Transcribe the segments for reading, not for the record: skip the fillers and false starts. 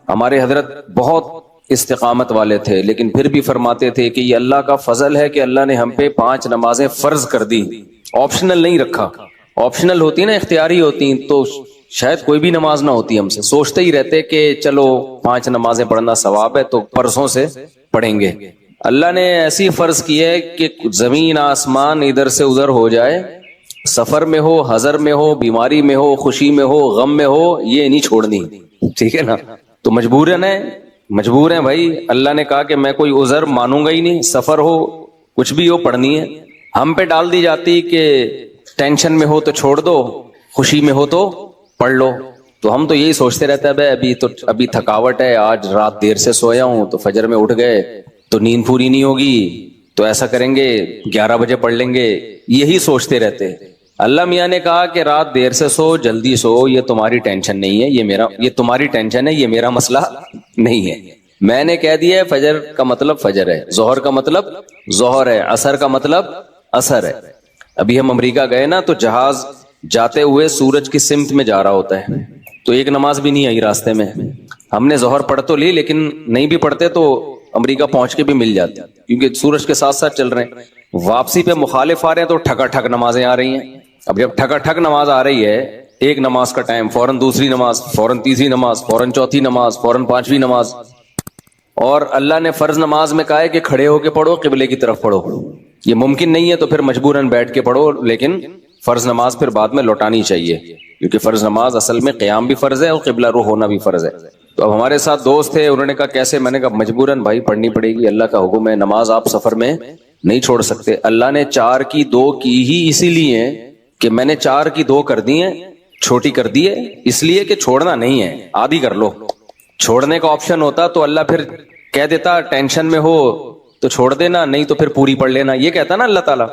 ہمارے حضرت بہت استقامت والے تھے، لیکن پھر بھی فرماتے تھے کہ یہ اللہ کا فضل ہے کہ اللہ نے ہم پہ 5 نمازیں فرض کر دی، آپشنل نہیں رکھا۔ آپشنل ہوتی نا، اختیاری ہوتی تو شاید کوئی بھی نماز نہ ہوتی، ہم سے سوچتے ہی رہتے کہ چلو 5 نمازیں پڑھنا ثواب ہے تو پرسوں سے پڑھیں گے۔ اللہ نے ایسی فرض کی ہے کہ زمین آسمان ادھر سے ادھر ہو جائے، سفر میں ہو، حضر میں ہو، بیماری میں ہو، خوشی میں ہو، غم میں ہو، یہ نہیں چھوڑنی، ٹھیک ہے نا؟ تو مجبور ہیں بھائی۔ اللہ نے کہا کہ میں کوئی عذر مانوں گا ہی نہیں، سفر ہو کچھ بھی ہو پڑھنی ہے۔ ہم پہ ڈال دی جاتی کہ ٹینشن میں ہو تو چھوڑ دو، خوشی میں ہو تو پڑھ لو۔ تو ہم تو یہی سوچتے رہتے ہیں بھائی ابھی تھکاوٹ ہے، آج رات دیر سے سویا ہوں تو فجر میں اٹھ گئے تو نیند پوری نہیں ہوگی، تو ایسا کریں گے 11 بجے پڑھ لیں گے، یہی سوچتے رہتے۔ اللہ میاں نے کہا کہ رات دیر سے سو، جلدی سو، یہ تمہاری ٹینشن نہیں ہے، یہ تمہاری ٹینشن ہے، یہ میرا مسئلہ نہیں ہے۔ میں نے کہہ دیا ہے فجر کا مطلب فجر ہے، ظہر کا مطلب ظہر ہے، عصر کا مطلب عصر ہے۔ ابھی ہم امریکہ گئے نا، تو جہاز جاتے ہوئے سورج کی سمت میں جا رہا ہوتا ہے، تو ایک نماز بھی نہیں آئی راستے میں۔ ہم نے ظہر پڑھ تو لی، لیکن نہیں بھی پڑھتے تو امریکہ پہنچ کے بھی مل جاتی، کیونکہ سورج کے ساتھ ساتھ چل رہے ہیں۔ واپسی پہ مخالف آ رہے ہیں تو ٹھکا ٹھک نمازیں آ رہی ہیں۔ اب جب ٹھکا ٹھک نماز آ رہی ہے، ایک نماز کا ٹائم، فوراً دوسری نماز، فوراً تیسری نماز، فوراً چوتھی نماز، فوراً 5ویں نماز۔ اور اللہ نے فرض نماز میں کہا ہے کہ کھڑے ہو کے پڑھو، قبلے کی طرف پڑھو۔ یہ ممکن نہیں ہے تو پھر مجبوراً بیٹھ کے پڑھو، لیکن فرض نماز پھر بعد میں لوٹانی چاہیے، کیونکہ فرض نماز اصل میں قیام بھی فرض ہے اور قبلہ رخ ہونا بھی فرض ہے۔ تو اب ہمارے ساتھ دوست تھے، انہوں نے کہا کیسے؟ میں نے کہا مجبوراً بھائی پڑھنی پڑے گی، اللہ کا حکم ہے، نماز آپ سفر میں نہیں چھوڑ سکتے۔ اللہ نے 4 کی 2 کی ہی اسی لیے کہ میں نے 4 کی 2 کر دی ہیں، چھوٹی کر دی ہے، اس لیے کہ چھوڑنا نہیں ہے، آدھی کر لو۔ چھوڑنے کا آپشن ہوتا تو اللہ پھر کہہ دیتا ٹینشن میں ہو تو چھوڑ دینا، نہیں تو پھر پوری پڑھ لینا، یہ کہتا نا اللہ تعالیٰ۔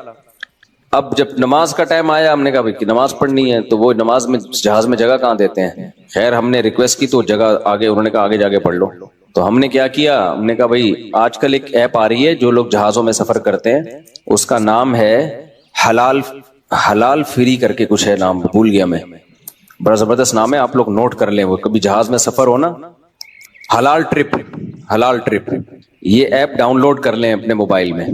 اب جب نماز کا ٹائم آیا، ہم نے کہا بھائی نماز پڑھنی ہے، تو وہ نماز میں جہاز میں جگہ کہاں دیتے ہیں؟ خیر ہم نے ریکویسٹ کی تو جگہ آگے، انہوں نے کہا آگے جا کے پڑھ لو۔ تو ہم نے کیا کیا، ہم نے کہا بھائی آج کل ایک ایپ آ رہی ہے جو لوگ جہازوں میں سفر کرتے ہیں، اس کا نام ہے حلال فری کر کے کچھ ہے، نام بھول گیا میں، بڑا زبردست نام ہے، آپ لوگ نوٹ کر لیں، وہ کبھی جہاز میں سفر ہو نا، حلال ٹرپ، یہ ایپ ڈاؤن لوڈ کر لیں اپنے موبائل میں۔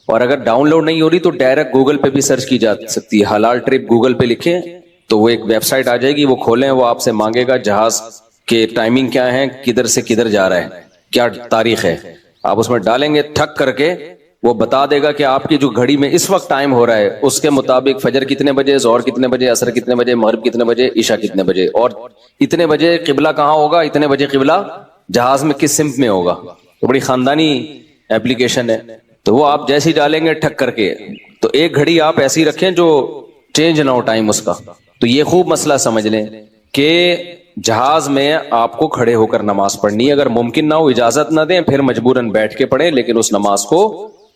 اور اگر ڈاؤن لوڈ نہیں ہو رہی تو ڈائریکٹ گوگل پہ بھی سرچ کی جا سکتی ہے، حلال ٹرپ گوگل پہ لکھیں تو وہ ایک ویب سائٹ آ جائے گی، وہ کھولیں، وہ آپ سے مانگے گا جہاز کے ٹائمنگ کیا ہے، کدھر سے کدھر جا رہا ہے، کیا تاریخ ہے، آپ اس میں ڈالیں گے، ٹھک کر کے وہ بتا دے گا کہ آپ کی جو گھڑی میں اس وقت ٹائم ہو رہا ہے اس کے مطابق فجر کتنے بجے، ظہر کتنے بجے، عصر کتنے بجے، مغرب کتنے بجے، عشاء کتنے بجے، اور اتنے بجے قبلہ کہاں ہوگا، اتنے بجے قبلہ جہاز میں کس سمت میں ہوگا۔ تو بڑی خاندانی ایپلیکیشن ہے، تو وہ آپ جیسے ہی ڈالیں گے ٹھک کر کے، تو ایک گھڑی آپ ایسی رکھیں جو چینج نہ ہو ٹائم اس کا۔ تو یہ خوب مسئلہ سمجھ لیں کہ جہاز میں آپ کو کھڑے ہو کر نماز پڑھنی ہے، اگر ممکن نہ ہو اجازت نہ دیں پھر مجبوراً بیٹھ کے پڑھیں، لیکن اس نماز کو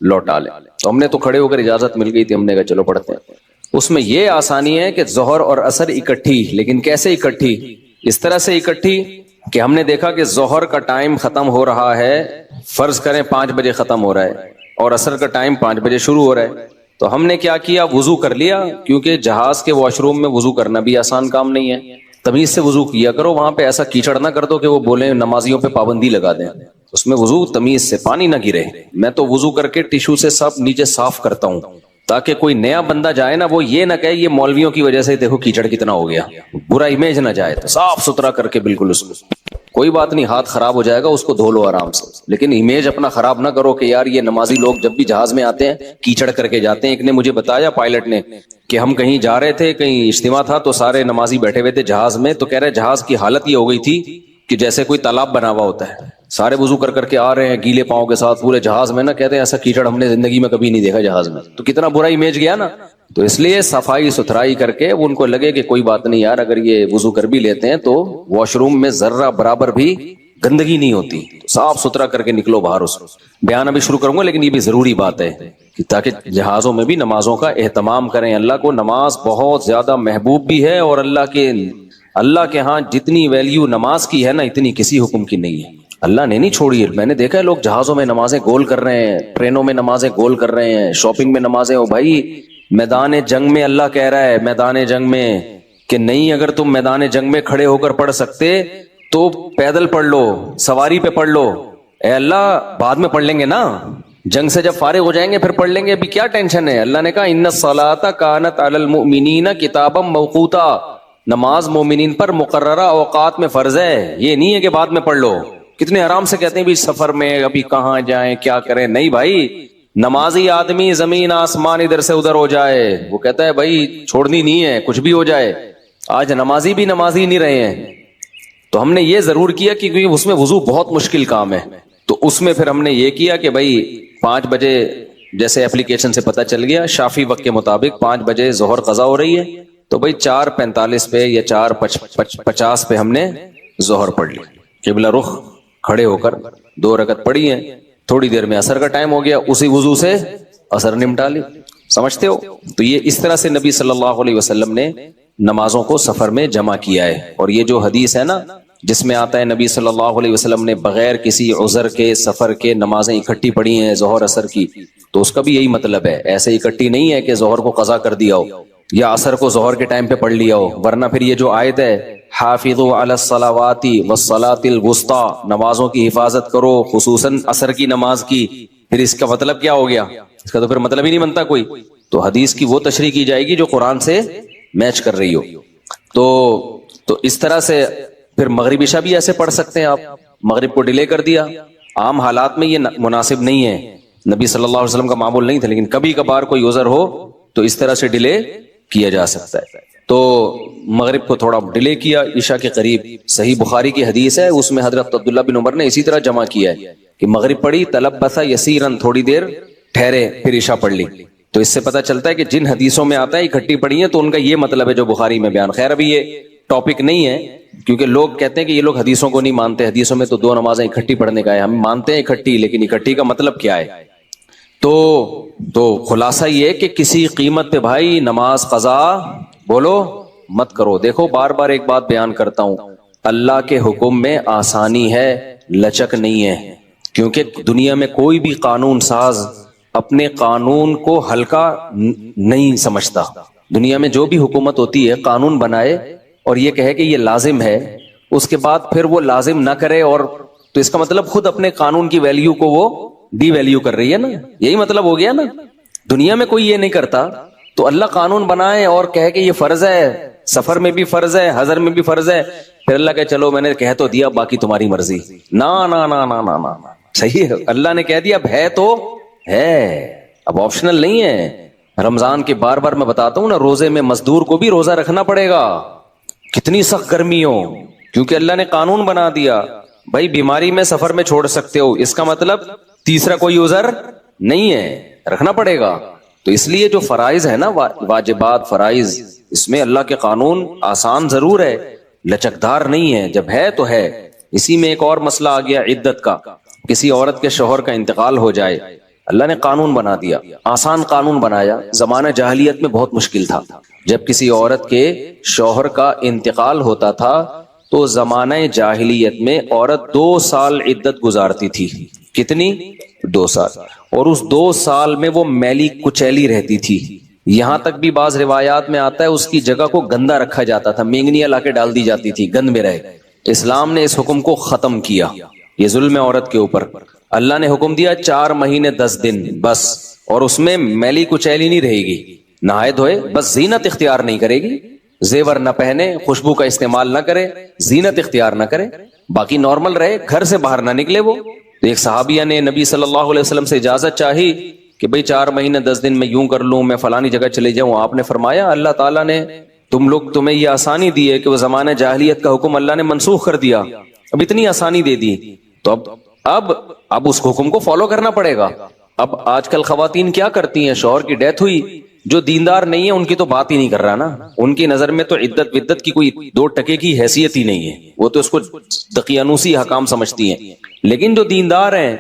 لوٹا لیں۔ تو ہم نے تو کھڑے ہو کر اجازت مل گئی تھی، ہم نے کہا چلو پڑھتے ہیں۔ اس میں یہ آسانی ہے کہ ظہر اور عصر اکٹھی، لیکن کیسے اکٹھی؟ اس طرح سے اکٹھی کہ ہم نے دیکھا کہ ظہر کا ٹائم ختم ہو رہا ہے، فرض کریں 5 بجے ختم ہو رہا ہے، اور عصر کا ٹائم 5 بجے شروع ہو رہا ہے۔ تو ہم نے کیا کیا، وضو کر لیا، کیونکہ جہاز کے واش روم میں وضو کرنا بھی آسان کام نہیں ہے، تمیز سے وضو کیا کرو، وہاں پہ ایسا کیچڑ نہ کر دو کہ وہ بولیں نمازیوں پہ پابندی لگا دیں، اس میں وضو تمیز سے، پانی نہ گرے۔ میں تو وضو کر کے ٹیشو سے سب نیچے صاف کرتا ہوں، تاکہ کوئی نیا بندہ جائے نا، وہ یہ نہ کہے یہ مولویوں کی وجہ سے دیکھو کیچڑ کتنا ہو گیا، برا امیج نہ جائے، تو صاف ستھرا کر کے بالکل اس کو، کوئی بات نہیں، ہاتھ خراب ہو جائے گا اس کو دھو لو آرام سے، لیکن امیج اپنا خراب نہ کرو کہ یار یہ نمازی لوگ جب بھی جہاز میں آتے ہیں کیچڑ کر کے جاتے ہیں۔ ایک نے مجھے بتایا، پائلٹ نے، کہ ہم کہیں جا رہے تھے، کہیں اجتماع تھا، تو سارے نمازی بیٹھے ہوئے تھے جہاز میں، تو کہہ رہے جہاز کی حالت یہ ہو گئی تھی کہ جیسے کوئی تالاب بنا ہوا ہوتا ہے، سارے وضو کر کر کے آ رہے ہیں گیلے پاؤں کے ساتھ پورے جہاز میں، نا کہتے ہیں ایسا کیچڑ ہم نے زندگی میں کبھی نہیں دیکھا جہاز میں، تو کتنا برا امیج گیا نا۔ تو اس لیے صفائی ستھرائی کر کے ان کو لگے کہ کوئی بات نہیں یار، اگر یہ وضو کر بھی لیتے ہیں تو واش روم میں ذرہ برابر بھی گندگی نہیں ہوتی، صاف ستھرا کر کے نکلو باہر۔ اس بیان ابھی شروع کروں گا، لیکن یہ بھی ضروری بات ہے کہ تاکہ جہازوں میں بھی نمازوں کا اہتمام کریں۔ اللہ کو نماز بہت زیادہ محبوب بھی ہے، اور اللہ کے ہاں جتنی ویلیو نماز کی ہے نا، اتنی کسی حکم کی نہیں ہے۔ اللہ نے نہیں چھوڑی ہے، میں نے دیکھا ہے لوگ جہازوں میں نمازیں گول کر رہے ہیں، ٹرینوں میں نمازیں گول کر رہے ہیں، شاپنگ میں نمازیں، ہو بھائی میدان جنگ میں اللہ کہہ رہا ہے، میدان جنگ میں کہ نہیں، اگر تم میدان جنگ میں کھڑے ہو کر پڑھ سکتے تو پیدل پڑھ لو, سواری پہ پڑھ لو, اے اللہ بعد میں پڑھ لیں گے نا, جنگ سے جب فارغ ہو جائیں گے پھر پڑھ لیں گے, ابھی کیا ٹینشن ہے. اللہ نے کہا ان الصلاۃ کانت علی المؤمنین کتابا موقوتا, نماز مومنین پر مقررہ اوقات میں فرض ہے, یہ نہیں ہے کہ بعد میں پڑھ لو. کتنے آرام سے کہتے ہیں بھی سفر میں ابھی کہاں جائیں کیا کریں. نہیں بھائی, نمازی آدمی زمین آسمان ادھر سے ادھر ہو جائے وہ کہتا ہے بھائی چھوڑنی نہیں ہے, کچھ بھی ہو جائے. آج نمازی بھی نمازی نہیں رہے ہیں. تو ہم نے یہ ضرور کیا کہ کیونکہ اس میں وضو بہت مشکل کام ہے, تو اس میں پھر ہم نے یہ کیا کہ بھائی 5 بجے جیسے اپلیکیشن سے پتہ چل گیا شافی وقت کے مطابق 5 بجے ظہر قضا ہو رہی ہے, تو بھائی 4:45 پہ یا 4:50 پہ ہم نے ظہر پڑھ لی, قبلہ رخ کھڑے ہو کر 2 رکعت پڑھی ہیں. تھوڑی دیر میں عصر کا ٹائم ہو گیا, اسی وضو سے عصر نمٹا لی. سمجھتے ہو؟ تو یہ اس طرح سے نبی صلی اللہ علیہ وسلم نے نمازوں کو سفر میں جمع کیا ہے. اور یہ جو حدیث ہے نا جس میں آتا ہے نبی صلی اللہ علیہ وسلم نے بغیر کسی عذر کے سفر کے نمازیں اکٹھی پڑھی ہیں ظہر عصر کی, تو اس کا بھی یہی مطلب ہے. ایسے اکٹھی نہیں ہے کہ ظہر کو قضا کر دیا ہو یا عصر کو ظہر کے ٹائم پہ پڑھ لیا ہو, ورنہ پھر یہ جو آیت ہے حافظوا علی الصلوات والصلاۃ الوسطی, نمازوں کی حفاظت کرو خصوصاً عصر کی نماز کی, پھر اس کا مطلب کیا ہو گیا؟ اس کا تو پھر مطلب ہی نہیں بنتا کوئی. تو حدیث کی وہ تشریح کی جائے گی جو قرآن سے میچ کر رہی ہو. تو اس طرح سے پھر مغرب عشاء بھی ایسے پڑھ سکتے ہیں آپ. مغرب کو ڈیلے کر دیا, عام حالات میں یہ مناسب نہیں ہے, نبی صلی اللہ علیہ وسلم کا معمول نہیں تھا, لیکن کبھی کبھار کوئی عذر ہو تو اس طرح سے ڈیلے کیا جا سکتا ہے. تو مغرب کو تھوڑا ڈیلے کیا عشاء کے قریب. صحیح بخاری کی حدیث ہے, اس میں حضرت عبداللہ بن عمر نے اسی طرح جمع کیا ہے کہ مغرب پڑھی تلبس یسیرن, تھوڑی دیر ٹھہرے, پھر عشاء پڑھ لی. تو اس سے پتہ چلتا ہے کہ جن حدیثوں میں آتا ہے اکٹھی پڑھی ہیں تو ان کا یہ مطلب ہے جو بخاری میں بیان. خیر ابھی یہ ٹاپک نہیں ہے, کیونکہ لوگ کہتے ہیں کہ یہ لوگ حدیثوں کو نہیں مانتے, حدیثوں میں تو 2 نمازیں اکٹھی پڑھنے کا ہے. ہم مانتے ہیں اکٹھی, لیکن اکٹھی کا مطلب کیا ہے؟ تو خلاصہ یہ ہے کہ کسی قیمت پہ بھائی نماز قضا بولو مت کرو. دیکھو بار بار ایک بات بیان کرتا ہوں, اللہ کے حکم میں آسانی ہے, لچک نہیں ہے. کیونکہ دنیا میں کوئی بھی قانون ساز اپنے قانون کو ہلکا نہیں سمجھتا. دنیا میں جو بھی حکومت ہوتی ہے قانون بنائے اور یہ کہے کہ یہ لازم ہے, اس کے بعد پھر وہ لازم نہ کرے, اور تو اس کا مطلب خود اپنے قانون کی ویلیو کو وہ ڈی ویلیو کر رہی ہے نا. یہی مطلب ہو گیا نا. دنیا میں کوئی یہ نہیں کرتا, تو اللہ قانون بنائے اور کہے کہ یہ فرض ہے, سفر میں بھی فرض ہے, حضر میں بھی فرض ہے, پھر اللہ کہ چلو میں نے کہہ تو دیا باقی تمہاری مرضی. نا نا نا نا نا نا, صحیح ہے, اللہ نے کہہ دیا اب ہے تو ہے, اب آپشنل نہیں ہے. رمضان کے بار بار میں بتاتا ہوں نا, روزے میں مزدور کو بھی روزہ رکھنا پڑے گا, کتنی سخت گرمی ہو, کیونکہ اللہ نے قانون بنا دیا بھائی بیماری میں سفر میں چھوڑ سکتے ہو, اس کا مطلب تیسرا کوئی عذر نہیں ہے, رکھنا پڑے گا. تو اس لیے جو فرائض ہے نا واجبات فرائض, اس میں اللہ کے قانون آسان ضرور ہے, لچکدار نہیں ہے. جب ہے تو ہے. اسی میں ایک اور مسئلہ آ گیا عدت کا. کسی عورت کے شوہر کا انتقال ہو جائے, اللہ نے قانون بنا دیا, آسان قانون بنایا. زمانہ جاہلیت میں بہت مشکل تھا. جب کسی عورت کے شوہر کا انتقال ہوتا تھا تو زمانہ جاہلیت میں عورت 2 سال عدت گزارتی تھی. کتنی؟ 2 سال. اور اس 2 سال میں وہ میلی کچیلی رہتی تھی. یہاں تک بھی بعض روایات میں آتا ہے اس کی جگہ کو گندا رکھا جاتا تھا, مینگنیاں لا کے ڈال دی جاتی تھی گند میں رہے. اسلام نے اس حکم کو ختم کیا, یہ ظلم ہے عورت کے اوپر. اللہ نے حکم دیا 4 مہینے 10 دن بس, اور اس میں میلی کچیلی نہیں رہے گی, نہائے دھوئے, بس زینت اختیار نہیں کرے گی, زیور نہ پہنے, خوشبو کا استعمال نہ کرے, زینت اختیار نہ کرے, باقی نارمل رہے, گھر سے باہر نہ نکلے. وہ ایک صحابیہ نے نبی صلی اللہ علیہ وسلم سے اجازت چاہی کہ بھئی 4 مہینے 10 دن میں یوں کر لوں, میں فلانی جگہ چلے جاؤں. آپ نے فرمایا اللہ تعالیٰ نے تمہیں یہ آسانی دی ہے کہ وہ زمانہ جاہلیت کا حکم اللہ نے منسوخ کر دیا, اب اتنی آسانی دے دی, تو اب اس حکم کو فالو کرنا پڑے گا. اب آج کل خواتین کیا کرتی ہیں, شوہر کی ڈیتھ ہوئی, جو دیندار نہیں ہے ان کی تو بات ہی نہیں کر رہا نا, ان کی نظر میں تو عدت ودت کی کوئی 2 ٹکے کی حیثیت ہی نہیں ہے, وہ تو اس کو دقیانوسی حکام سمجھتی ہیں. لیکن جو دیندار ہیں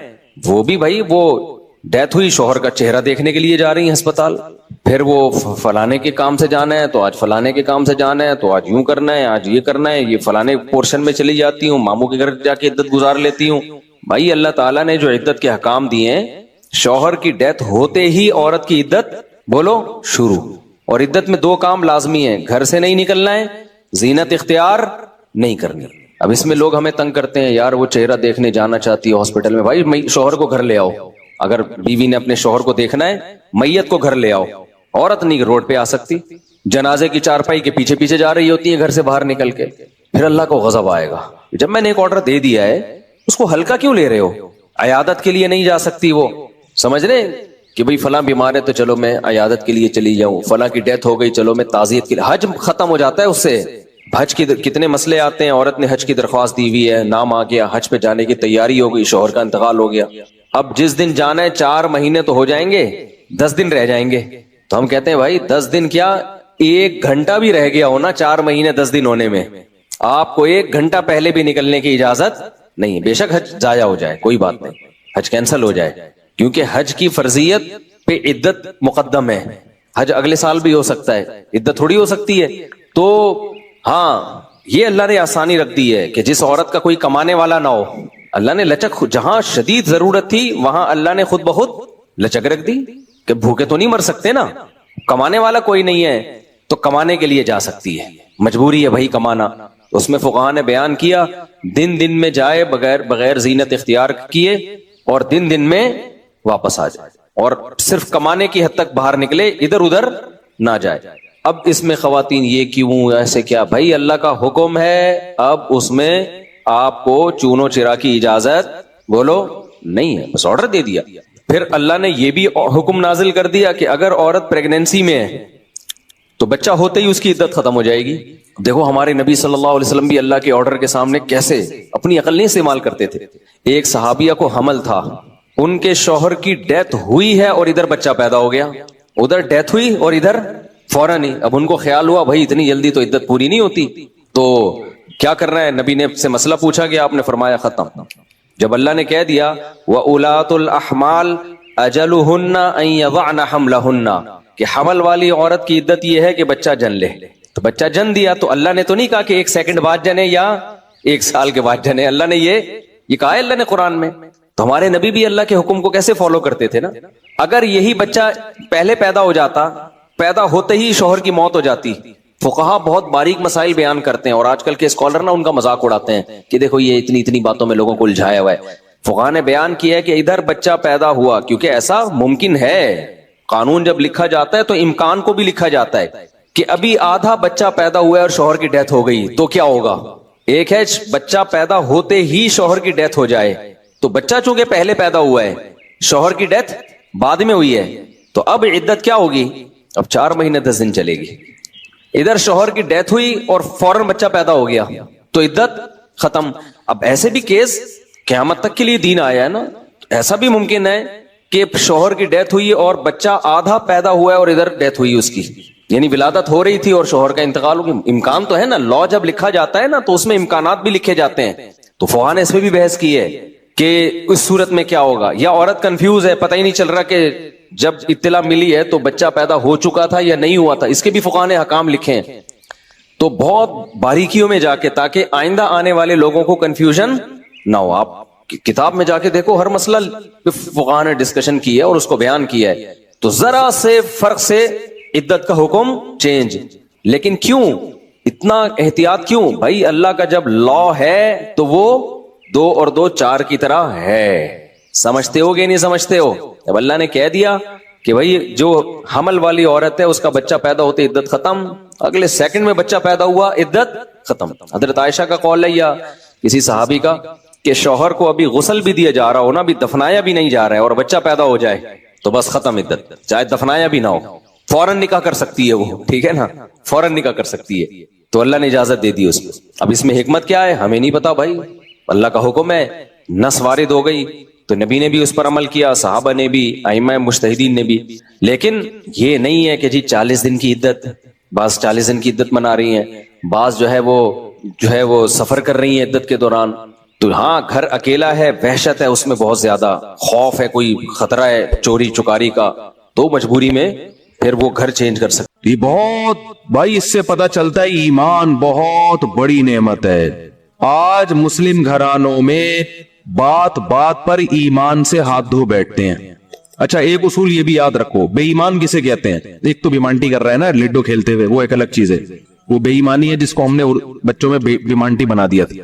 وہ بھی بھائی, وہ ڈیتھ ہوئی, شوہر کا چہرہ دیکھنے کے لیے جا رہی ہیں ہسپتال, پھر وہ فلانے کے کام سے جانا ہے تو آج فلانے کے کام سے جانا ہے, تو آج یوں کرنا ہے, آج یہ کرنا ہے, یہ فلانے پورشن میں چلی جاتی ہوں, ماموں کے گھر جا کے عدت گزار لیتی ہوں. بھائی اللہ تعالیٰ نے جو عدت کے حکام دیے ہیں, شوہر کی ڈیتھ ہوتے ہی عورت کی عدت بولو شروع. اور عدت میں 2 کام لازمی ہیں, گھر سے نہیں نکلنا ہے, زینت اختیار نہیں کرنی. اب اس میں لوگ ہمیں تنگ کرتے ہیں، یار وہ چہرہ دیکھنے جانا چاہتی ہے ہاسپٹل میں، بھائی شوہر کو گھر لے آؤ، اگر بیوی نے اپنے شوہر کو دیکھنا ہے میت کو گھر لے آؤ، عورت نہیں روڈ پہ آ سکتی، جنازے کی چارپائی کے پیچھے پیچھے جا رہی ہوتی ہے گھر سے باہر نکل کے، پھر اللہ کو غضب آئے گا، جب میں نے ایک آرڈر دے دیا ہے اس کو ہلکا کیوں لے رہے ہو؟ عیادت کے لیے نہیں جا سکتی وہ، سمجھ رہے کہ بھئی فلاں بیمار ہے تو چلو میں عیادت کے لیے چلی جاؤں، فلاں کی ڈیتھ ہو گئی چلو میں تعزیت کے لیے، حج ختم ہو جاتا ہے اس سے، حج کی کتنے مسئلے آتے ہیں، عورت نے حج کی درخواست دی ہوئی ہے، نام آ گیا، حج پہ جانے کی تیاری ہو گئی، شوہر کا انتقال ہو گیا، اب جس دن جانا ہے 4 مہینے تو ہو جائیں گے، 10 دن رہ جائیں گے، تو ہم کہتے ہیں بھائی 10 دن کیا 1 گھنٹہ بھی رہ گیا ہونا 4 مہینے 10 دن ہونے میں، آپ کو 1 گھنٹہ پہلے بھی نکلنے کی اجازت نہیں، بے شک حج ضائع ہو جائے کوئی بات نہیں، حج کینسل ہو جائے، کیونکہ حج کی فرضیت پہ عدت مقدم ہے، حج اگلے سال بھی ہو سکتا ہے، عدت تھوڑی ہو سکتی ہے، تو ہاں یہ اللہ نے آسانی رکھ دی ہے کہ جس عورت کا کوئی کمانے والا نہ ہو، اللہ نے لچک، جہاں شدید ضرورت تھی وہاں اللہ نے خود بخود لچک رکھ دی کہ بھوکے تو نہیں مر سکتے نا، کمانے والا کوئی نہیں ہے تو کمانے کے لیے جا سکتی ہے، مجبوری ہے بھائی کمانا، اس میں فقہاء نے بیان کیا دن میں جائے بغیر زینت اختیار کیے، اور دن میں واپس آ جائے، اور صرف کمانے کی حد تک باہر نکلے، ادھر ادھر نہ جائے۔ اب اس میں خواتین یہ کیوں ایسے کیا، بھائی اللہ کا حکم ہے، اب اس میں آپ کو چونو چرا کی اجازت بولو نہیں ہے، بس آرڈر دے دیا۔ پھر اللہ نے یہ بھی حکم نازل کر دیا کہ اگر عورت پریگنینسی میں ہے تو بچہ ہوتے ہی اس کی عدت ختم ہو جائے گی۔ دیکھو ہمارے نبی صلی اللہ علیہ وسلم بھی اللہ کے آرڈر کے سامنے کیسے اپنی عقل نہیں استعمال کرتے تھے۔ ایک صحابیہ کو حمل تھا، ان کے شوہر کی ڈیتھ ہوئی ہے اور ادھر بچہ پیدا ہو گیا، ادھر ڈیتھ ہوئی اور ادھر فوراً ہی، اب ان کو خیال ہوا بھائی اتنی جلدی تو عدت پوری نہیں ہوتی، تو کیا کرنا ہے، نبی نے سے مسئلہ پوچھا گیا، آپ نے فرمایا ختم۔ جب اللہ نے کہہ دیا وَأُولَاتُ الْأَحْمَالِ أَجَلُهُنَّ أَن يَضَعْنَ حَمْلَهُنَّ، کہ حمل والی عورت کی عدت یہ ہے کہ بچہ جن لے، تو بچہ جن دیا تو اللہ نے تو نہیں کہا کہ 1 سیکنڈ بعد جنے یا 1 سال کے بعد جنے، اللہ نے یہ کہا ہے اللہ نے قرآن میں، تو ہمارے نبی بھی اللہ کے حکم کو کیسے فالو کرتے تھے نا۔ اگر یہی بچہ پہلے پیدا ہو جاتا، پیدا ہوتے ہی شوہر کی موت ہو جاتی، فقہا بہت باریک مسائل بیان کرتے ہیں، اور آج کل کے اسکالر نا ان کا مذاق اڑاتے ہیں کہ دیکھو یہ اتنی باتوں میں لوگوں کو الجھایا ہوا ہے۔ فقہا نے بیان کیا ہے کہ ادھر بچہ پیدا ہوا، کیونکہ ایسا ممکن ہے، قانون جب لکھا جاتا ہے تو امکان کو بھی لکھا جاتا ہے کہ ابھی آدھا بچہ پیدا ہوا ہے اور شوہر کی ڈیتھ ہو گئی تو کیا ہوگا۔ ایک ہے بچہ پیدا ہوتے ہی شوہر کی ڈیتھ ہو جائے، تو بچہ چونکہ پہلے پیدا ہوا ہے، شوہر کی ڈیتھ بعد میں ہوئی ہے، تو اب عدت کیا ہوگی، اب 4 مہینے 10 دن چلے گی۔ ادھر شوہر کی ڈیتھ ہوئی اور فوراً بچہ پیدا ہو گیا تو عدت ختم۔ اب ایسے بھی کیس قیامت تک کے لیے دین آیا ہے نا، ایسا بھی ممکن ہے کہ شوہر کی ڈیتھ ہوئی اور بچہ آدھا پیدا ہوا ہے اور ادھر ڈیتھ ہوئی اس کی، یعنی ولادت ہو رہی تھی اور شوہر کا انتقال ہو گیا۔ امکان تو ہے نا، لا جب لکھا جاتا ہے نا تو اس میں امکانات بھی لکھے جاتے ہیں، تو فقہا نے اس پہ بھی بحث کی ہے کہ اس صورت میں کیا ہوگا، یا عورت کنفیوز ہے، پتہ ہی نہیں چل رہا کہ جب اطلاع ملی ہے تو بچہ پیدا ہو چکا تھا یا نہیں ہوا تھا، اس کے بھی فقہا نے حکام لکھے ہیں، تو بہت باریکیوں میں جا کے، تاکہ آئندہ آنے والے لوگوں کو کنفیوژن نہ ہو۔ آپ کتاب میں جا کے دیکھو، ہر مسئلہ فقہا نے ڈسکشن کی ہے اور اس کو بیان کیا ہے، تو ذرا سے فرق سے عدت کا حکم چینج، لیکن کیوں اتنا احتیاط کیوں؟ بھائی اللہ کا جب لا ہے تو وہ 2 اور 2 4 کی طرح ہے، سمجھتے ہو گے نہیں سمجھتے ہو؟ جب اللہ نے کہہ دیا کہ بھائی جو حمل والی عورت ہے اس کا بچہ پیدا ہوتے عدت ختم، اگلے سیکنڈ میں بچہ پیدا ہوا عدت ختم۔ حضرت عائشہ کا قول ہے یا کسی صحابی کا کہ شوہر کو ابھی غسل بھی دیا جا رہا ہو نا، ابھی دفنایا بھی نہیں جا رہا ہے اور بچہ پیدا ہو جائے تو بس ختم عدت، چاہے دفنایا بھی نہ ہو، فوراً نکاح کر سکتی ہے وہ، ٹھیک ہے نا، فوراً نکاح کر سکتی ہے، تو اللہ نے اجازت دے دی اس کو۔ اب اس میں حکمت کیا ہے ہمیں نہیں پتا بھائی، اللہ کا حکم ہے، نص وارد ہو گئی تو نبی نے بھی اس پر عمل کیا، صحابہ نے بھی، ائمہ مجتہدین نے بھی، لیکن یہ نہیں ہے کہ جی 40 دن کی عدت، بعض 40 دن کی عدت منا رہی ہیں، بعض جو ہے وہ سفر کر رہی ہیں عدت کے دوران، تو ہاں گھر اکیلا ہے، وحشت ہے اس میں بہت زیادہ، خوف ہے، کوئی خطرہ ہے چوری چکاری کا، تو مجبوری میں پھر وہ گھر چینج کر سکتے۔ یہ بہت بھائی اس سے پتہ چلتا ہے ایمان بہت بڑی نعمت ہے۔ آج مسلم گھرانوں میں بات بات پر ایمان سے ہاتھ دھو بیٹھتے ہیں۔ اچھا ایک اصول یہ بھی یاد رکھو، بے ایمان کسے کہتے ہیں؟ ایک تو بیمانٹی کر رہا ہے نا لڈو کھیلتے ہوئے، وہ ایک الگ چیز ہے، وہ بے ایمانی ہے جس کو ہم نے بچوں میں بیمانٹی بنا دیا تھا۔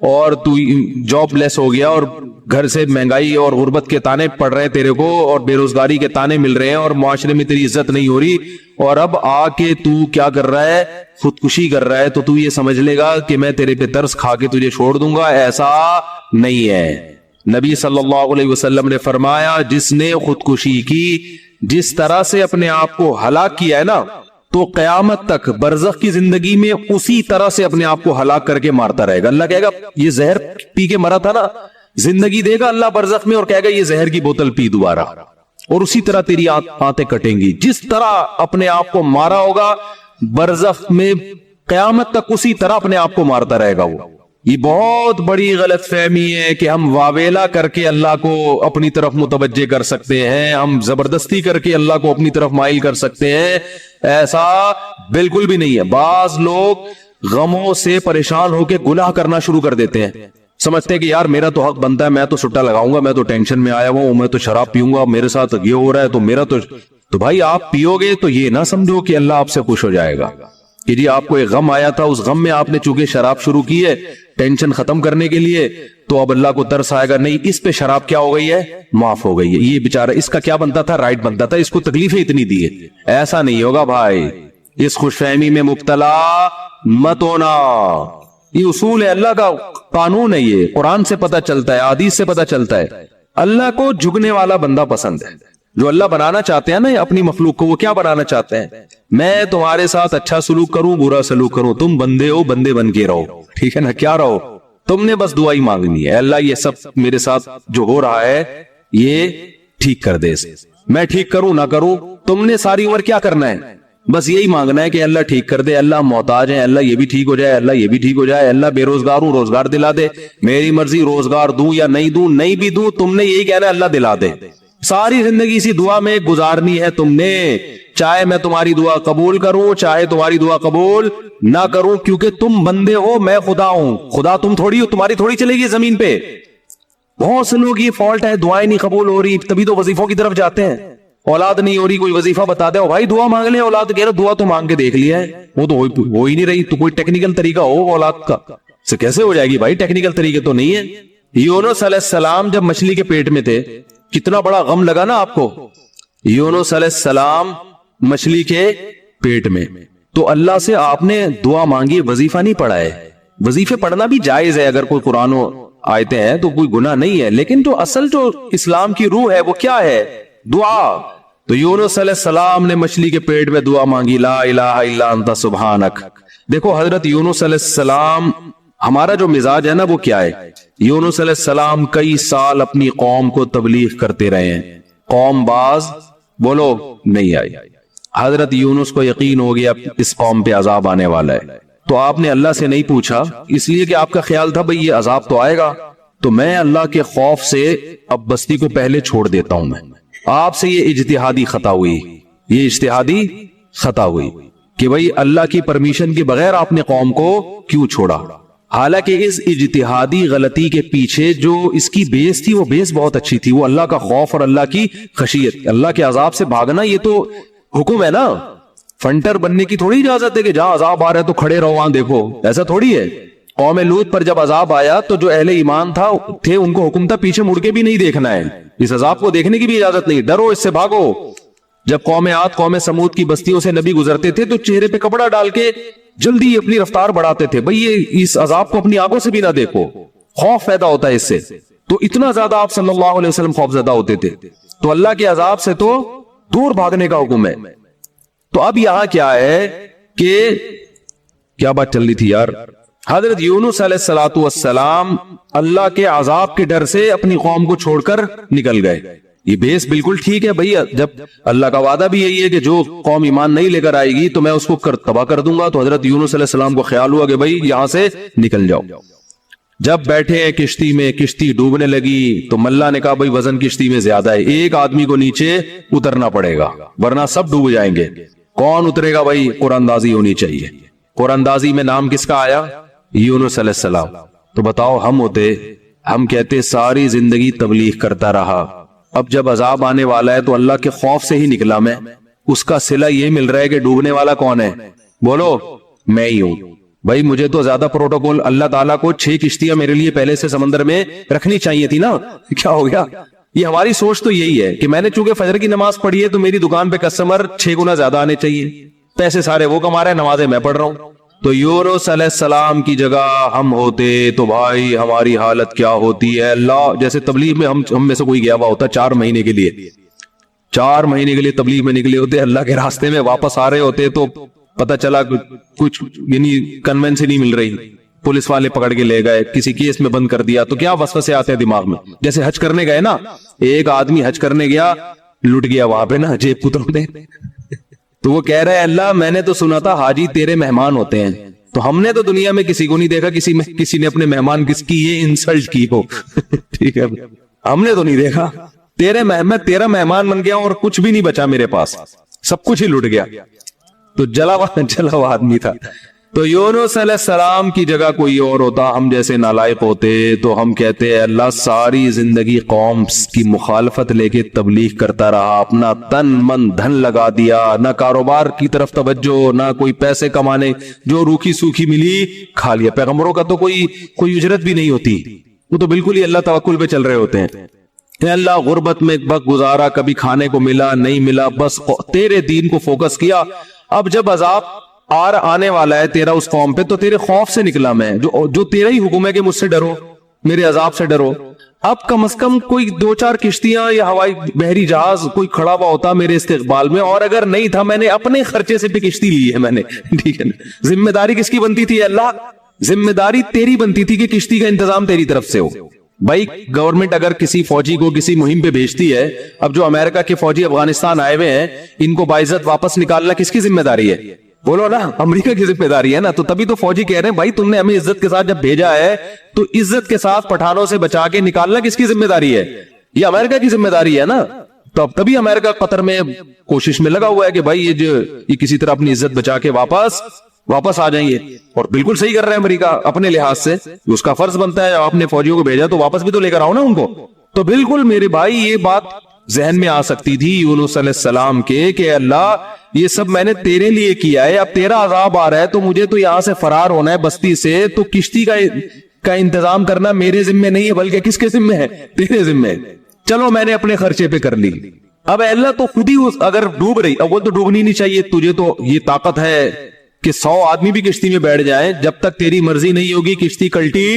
اور تو جاب لیس ہو گیا اور گھر سے مہنگائی اور غربت کے تانے پڑ رہے ہیں تیرے کو اور بے روزگاری کے تانے مل رہے ہیں اور معاشرے میں تیری عزت نہیں ہو رہی، اور اب آ کے تو کیا کر رہا ہے؟ خودکشی کر رہا ہے، تو یہ سمجھ لے گا کہ میں تیرے پہ ترس کھا کے تجھے چھوڑ دوں گا. ایسا نہیں ہے. نبی صلی اللہ علیہ وسلم نے فرمایا جس نے خودکشی کی، جس طرح سے اپنے آپ کو ہلاک کیا ہے نا، تو قیامت تک برزخ کی زندگی میں اسی طرح سے اپنے آپ کو ہلاک کر کے مارتا رہے گا. اللہ کہے گا یہ زہر پی کے مرا تھا نا، زندگی دے گا اللہ برزخ میں اور کہے گا یہ زہر کی بوتل پی دوبارہ، اور اسی طرح تیری آنتیں کٹیں گی. جس طرح اپنے آپ کو مارا ہوگا برزخ میں، قیامت تک اسی طرح اپنے آپ کو مارتا رہے گا. وہ یہ بہت بڑی غلط فہمی ہے کہ ہم واویلا کر کے اللہ کو اپنی طرف متوجہ کر سکتے ہیں، ہم زبردستی کر کے اللہ کو اپنی طرف مائل کر سکتے ہیں. ایسا بالکل بھی نہیں ہے. بعض لوگ غموں سے پریشان ہو کے گناہ کرنا شروع کر دیتے ہیں، سمجھتے ہیں کہ یار میرا تو حق بنتا ہے، میں تو سٹا لگاؤں گا، میں تو ٹینشن میں آیا ہوں، میں تو شراب پیوں گا، میرے ساتھ یہ ہو رہا ہے تو میرا تو بھائی آپ پیو گے تو یہ نہ سمجھو کہ اللہ آپ سے خوش ہو جائے گا کہ جی آپ کو ایک غم آیا تھا، اس غم میں آپ نے چونکہ شراب شروع کی ہے ٹینشن ختم کرنے کے لیے، تو اب اللہ کو ترس آئے گا، نہیں اس پہ شراب کیا ہو گئی ہے؟ معاف ہو گئی ہے. یہ بیچارہ اس کا کیا بنتا تھا؟ رائٹ بنتا تھا، اس کو تکلیفیں اتنی دی ہے. ایسا نہیں ہوگا بھائی. اس خوش فہمی میں مبتلا مت ہونا. یہ اصول ہے، اللہ کا قانون ہے. یہ قرآن سے پتہ چلتا ہے، حدیث سے پتہ چلتا ہے. اللہ کو جھکنے والا بندہ پسند ہے. جو اللہ بنانا چاہتے ہیں نا اپنی مخلوق کو، وہ کیا بنانا چاہتے ہیں؟ میں تمہارے ساتھ اچھا سلوک کروں، برا سلوک کروں، تم بندے ہو، بندے بن کے رہو. ٹھیک ہے نا؟ کیا رہو؟ تم نے بس دعا ہی مانگنی ہے، اللہ یہ سب میرے ساتھ جو ہو رہا ہے یہ ٹھیک کر دے. میں ٹھیک کروں نہ کروں، تم نے ساری عمر کیا کرنا ہے؟ بس یہی مانگنا ہے کہ اللہ ٹھیک کر دے. اللہ محتاج ہے، اللہ یہ بھی ٹھیک ہو جائے، اللہ یہ بھی ٹھیک ہو جائے. اللہ بے روزگار ہوں، روزگار دلا دے. میری مرضی روزگار دوں یا نہیں دوں، نہیں بھی دوں تم نے یہی کہنا ہے اللہ دلا دے. ساری زندگی اسی دعا میں گزارنی ہے تم نے، چاہے میں تمہاری دعا قبول کروں چاہے تمہاری دعا قبول نہ کروں، کیونکہ تم بندے ہو، میں خدا ہوں. خدا تم تھوڑی ہو، تمہاری تھوڑی چلے گی زمین پہ. بہت سے لوگ یہ فالٹ ہے، دعائیں نہیں قبول ہو رہی تبھی تو وظیفوں کی طرف جاتے ہیں. اولاد نہیں ہو رہی، کوئی وظیفہ بتا دے بھائی دعا مانگ لیں اولاد. کہہ رہے دعا تو مانگ کے دیکھ لیا ہے، وہ تو ہو ہی نہیں رہی. تو کوئی ٹیکنیکل طریقہ ہو اولاد کا سے کیسے ہو جائے گی بھائی؟ ٹیکنیکل طریقے تو نہیں ہے. یونس علیہ السلام جب مچھلی کے پیٹ میں تھے، کتنا بڑا غم لگا نا آپ کو. یونس علیہ السلام مچھلی کے پیٹ میں، تو اللہ سے آپ نے دعا مانگی، وظیفہ نہیں پڑھا ہے. وظیفے پڑھنا بھی جائز ہے اگر کوئی قرآن و آیتیں ہیں تو کوئی گناہ نہیں ہے، لیکن جو اصل جو اسلام کی روح ہے وہ کیا ہے؟ دعا. تو یونس علیہ السلام نے مچھلی کے پیٹ میں دعا مانگی، لا الہ الا انت سبحانک. دیکھو حضرت یونس علیہ السلام، ہمارا جو مزاج ہے نا وہ کیا ہے؟ یونس علیہ السلام کئی سال اپنی قوم کو تبلیغ کرتے رہے ہیں، قوم باز بولو نہیں آئی. حضرت یونس کو یقین ہو گیا اس قوم پہ عذاب آنے والا ہے، تو آپ نے اللہ سے نہیں پوچھا، اس لیے کہ آپ کا خیال تھا بھئی یہ عذاب تو آئے گا، تو میں اللہ کے خوف سے اب بستی کو پہلے چھوڑ دیتا ہوں. میں آپ سے یہ اجتہادی خطا ہوئی، یہ اجتہادی خطا ہوئی کہ بھئی اللہ کی پرمیشن کے بغیر آپ نے قوم کو کیوں چھوڑا. حالانکہ اس اجتہادی غلطی کے پیچھے جو اس کی بیس تھی وہ بیس بہت اچھی تھی، وہ اللہ کا خوف اور اللہ کی خشیت. اللہ کے عذاب سے بھاگنا یہ تو حکم ہے نا. فنٹر بننے کی تھوڑی اجازت ہے کہ جہاں عذاب آ رہا ہے تو کھڑے رہو وہاں دیکھو، ایسا تھوڑی ہے. قوم لوط پر جب عذاب آیا تو جو اہل ایمان تھے ان کو حکم تھا پیچھے مڑ کے بھی نہیں دیکھنا ہے، اس عذاب کو دیکھنے کی بھی اجازت نہیں، ڈرو اس سے بھاگو. جب قوم عاد قوم سمود کی بستیوں سے نبی گزرتے تھے تو چہرے پہ کپڑا ڈال کے جلدی اپنی رفتار بڑھاتے تھے، بھئی یہ اس عذاب کو اپنی آنکھوں سے بھی نہ دیکھو، خوف پیدا ہوتا ہے اس سے. تو اتنا زیادہ آپ صلی اللہ علیہ وسلم خوف زدہ ہوتے تھے. تو اللہ کے عذاب سے تو دور بھاگنے کا حکم ہے. تو اب یہاں کیا ہے کہ کیا بات چل رہی تھی یار؟ حضرت یونس علیہ السلام اللہ کے عذاب کے ڈر سے اپنی قوم کو چھوڑ کر نکل گئے. یہ بیس بالکل ٹھیک ہے بھئی، جب اللہ کا وعدہ بھی یہی ہے کہ جو قوم ایمان نہیں لے کر آئے گی تو میں اس کو تباہ کر دوں گا. تو حضرت یونس علیہ السلام کو خیال ہوا کہ بھئی یہاں سے نکل جاؤ. جب بیٹھے ہیں کشتی میں، کشتی ڈوبنے لگی تو ملا نے کہا بھئی وزن کشتی میں زیادہ ہے، ایک آدمی کو نیچے اترنا پڑے گا ورنہ سب ڈوب جائیں گے. کون اترے گا بھئی؟ قرآن اندازی ہونی چاہیے. قرآن اندازی میں نام کس کا آیا؟ یونس علیہ السلام. تو بتاؤ ہم ہوتے، ہم کہتے ساری زندگی تبلیغ کرتا رہا، اب جب عذاب آنے والا ہے تو اللہ کے خوف سے ہی نکلا میں، اس کا صلہ یہ مل رہا ہے کہ ڈوبنے والا کون ہے؟ بولو میں ہی ہوں. بھائی مجھے تو زیادہ پروٹوکول، اللہ تعالیٰ کو 6 کشتیاں میرے لیے پہلے سے سمندر میں رکھنی چاہیے تھی نا، کیا ہو گیا؟ یہ ہماری سوچ تو یہی ہے کہ میں نے چونکہ فجر کی نماز پڑھی ہے تو میری دکان پہ کسٹمر 6 گنا زیادہ آنے چاہیے، پیسے سارے وہ کما رہے ہیں، نمازیں میں پڑھ رہا ہوں۔ تو یونس علیہ السلام کی جگہ ہم ہوتے تو بھائی ہماری حالت کیا ہوتی ہے؟ اللہ، جیسے تبلیغ میں ہم میں سے کوئی گیا ہوا ہوتا 4 مہینے کے لیے، 4 مہینے کے لیے تبلیغ میں نکلے ہوتے، اللہ کے راستے میں واپس آ رہے ہوتے تو پتہ چلا کچھ یعنی کنوینس نہیں مل رہی، پولیس والے پکڑ کے لے گئے، کسی کیس میں بند کر دیا، تو کیا وسوسے آتے ہیں دماغ میں؟ جیسے حج کرنے گئے نا، ایک آدمی حج کرنے گیا، لٹ گیا وہاں پہ نا جیب پتروں نے، تو وہ کہہ رہے ہیں اللہ میں نے تو سنا تھا حاجی تیرے مہمان ہوتے ہیں، تو ہم نے تو دنیا میں کسی کو نہیں دیکھا کسی نے اپنے مہمان کس کی یہ انسلٹ کی ہو ٹھیک ہے، ہم نے تو نہیں دیکھا، میں تیرا مہمان بن گیا اور کچھ بھی نہیں بچا میرے پاس، سب کچھ ہی لٹ گیا، تو جلا ہوا آدمی تھا۔ تو یونس علیہ السلام کی جگہ کوئی اور ہوتا، ہم جیسے نالائق ہوتے تو ہم کہتے ہیں اللہ ساری زندگی قوم کی مخالفت لے کے تبلیغ کرتا رہا، اپنا تن من دھن لگا دیا، نہ کاروبار کی طرف توجہ، نہ کوئی پیسے کمانے، جو روکھی سوکھی ملی کھا لیا۔ پیغمبروں کا تو کوئی اجرت بھی نہیں ہوتی، وہ تو بالکل ہی اللہ توکل پہ چل رہے ہوتے ہیں۔ اے اللہ غربت میں ایک وقت گزارا، کبھی کھانے کو ملا نہیں ملا، بس تیرے دین کو فوکس کیا۔ اب جب عذاب آنے والا ہے تیرا اس قوم پہ، تو تیرے خوف سے نکلا میں، جو تیرا ہی حکم ہے کہ مجھ سے ڈرو، میرے عذاب سے ڈرو۔ اب کم از کم کوئی 2-4 کشتیاں یا ہوائی بحری جہاز کوئی کھڑا ہوا ہوتا میرے استقبال میں، اور اگر نہیں تھا میں نے اپنے خرچے سے پہ کشتی لی ہے میں نے، ٹھیک ہے نا۔ ذمہ داری کس کی بنتی تھی اللہ؟ ذمہ داری تیری بنتی تھی کہ کشتی کا انتظام تیری طرف سے ہو۔ بھائی گورنمنٹ اگر کسی فوجی کو کسی مہم پہ بھیجتی ہے، اب جو امریکہ کے فوجی افغانستان آئے ہوئے ہیں ان کو باعزت واپس نکالنا کس کی ذمہ داری ہے؟ بولو نا، امریکہ کی ذمہ داری ہے نا۔ تو تبھی تو فوجی کہہ رہے ہیں بھائی تم نے ہمیں عزت کے ساتھ جب بھیجا ہے تو عزت کے ساتھ پٹھانوں سے بچا کے نکالنا کس کی ذمہ داری ہے؟ یہ امریکہ کی ذمہ داری ہے نا۔ تو اب تبھی امریکہ قطر میں کوشش میں لگا ہوا ہے کہ بھائی یہ کسی طرح اپنی عزت بچا کے واپس آ جائیں گے، اور بالکل صحیح کر رہے ہیں امریکہ اپنے لحاظ سے، اس کا فرض بنتا ہے آپ نے فوجیوں کو بھیجا تو واپس بھی تو لے کر آؤ نا ان کو۔ تو بالکل میرے بھائی یہ بات ذہن میں آ سکتی تھی یونس علیہ السلام کے کہ اللہ یہ سب میں نے تیرے لیے کیا ہے، اب تیرا عذاب آ رہا ہے تو مجھے تو یہاں سے فرار ہونا ہے بستی سے، تو کشتی کا انتظام کرنا میرے ذمہ نہیں ہے بلکہ کس کے ذمہ ہے؟ تیرے ذمہ ہے۔ چلو میں نے اپنے خرچے پہ کر لی۔ اب اللہ تو خود ہی اگر ڈوب رہی، اول تو ڈوبنی نہیں چاہیے، تجھے تو یہ طاقت ہے کہ 100 آدمی بھی کشتی میں بیٹھ جائیں، جب تک تیری مرضی نہیں ہوگی کشتی کلٹی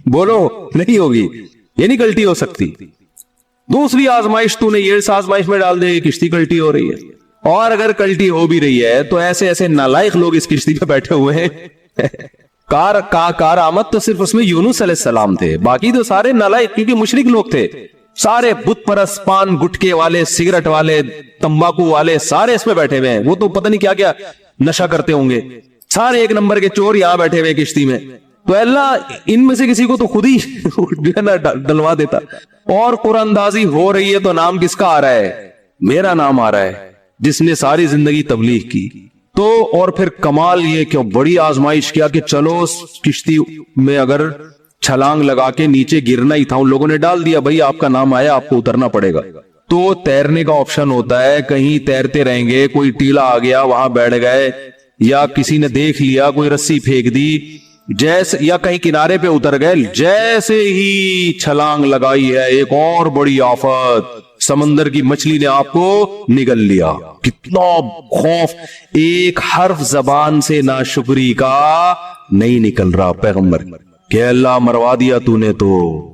بولو نہیں ہوگی، یہ نہیں کلٹی ہو سکتی۔ دوسری آزمائش تو نے یہ اس آزمائش میں ڈال دے کشتی کلٹی ہو رہی ہے، اور اگر کلٹی ہو بھی رہی ہے تو ایسے نالائق لوگ اس کشتی پہ بیٹھے ہوئے ہیں۔ کار آمد تو صرف اس میں یونس علیہ السلام تھے، باقی تو سارے نالائق کیونکہ مشرک لوگ تھے، سارے بت پرست، پان گٹکے والے، سگریٹ والے، تمباکو والے، سارے اس میں بیٹھے ہوئے ہیں۔ وہ تو پتہ نہیں کیا کیا نشہ کرتے ہوں گے، سارے ایک نمبر کے چور یہاں بیٹھے ہوئے کشتی میں۔ تو اللہ ان میں سے کسی کو تو خود ہی جو ہے نا ڈلوا دیتا۔ اور قرآن اندازی ہو رہی ہے تو نام کس کا آ رہا ہے؟ میرا نام آ رہا ہے، جس نے ساری زندگی تبلیغ کی۔ تو اور پھر کمال یہ کہ بڑی آزمائش کیا کہ چلو کشتی میں اگر چھلانگ لگا کے نیچے گرنا ہی تھا، ان لوگوں نے ڈال دیا بھائی آپ کا نام آیا آپ کو اترنا پڑے گا۔ تو تیرنے کا آپشن ہوتا ہے، کہیں تیرتے رہیں گے، کوئی ٹیلا آ گیا وہاں بیٹھ گئے، یا کسی نے دیکھ لیا کوئی رسی پھینک دی، جیسے یا کہیں کنارے پہ اتر گئے، جیسے ہی چھلانگ لگائی ہے ایک اور بڑی آفت، سمندر کی مچھلی نے آپ کو نگل لیا۔ کتنا خوف، ایک حرف زبان سے ناشکری کا نہیں نکل رہا پیغمبر کہ اللہ مروا دیا تو نے۔ تو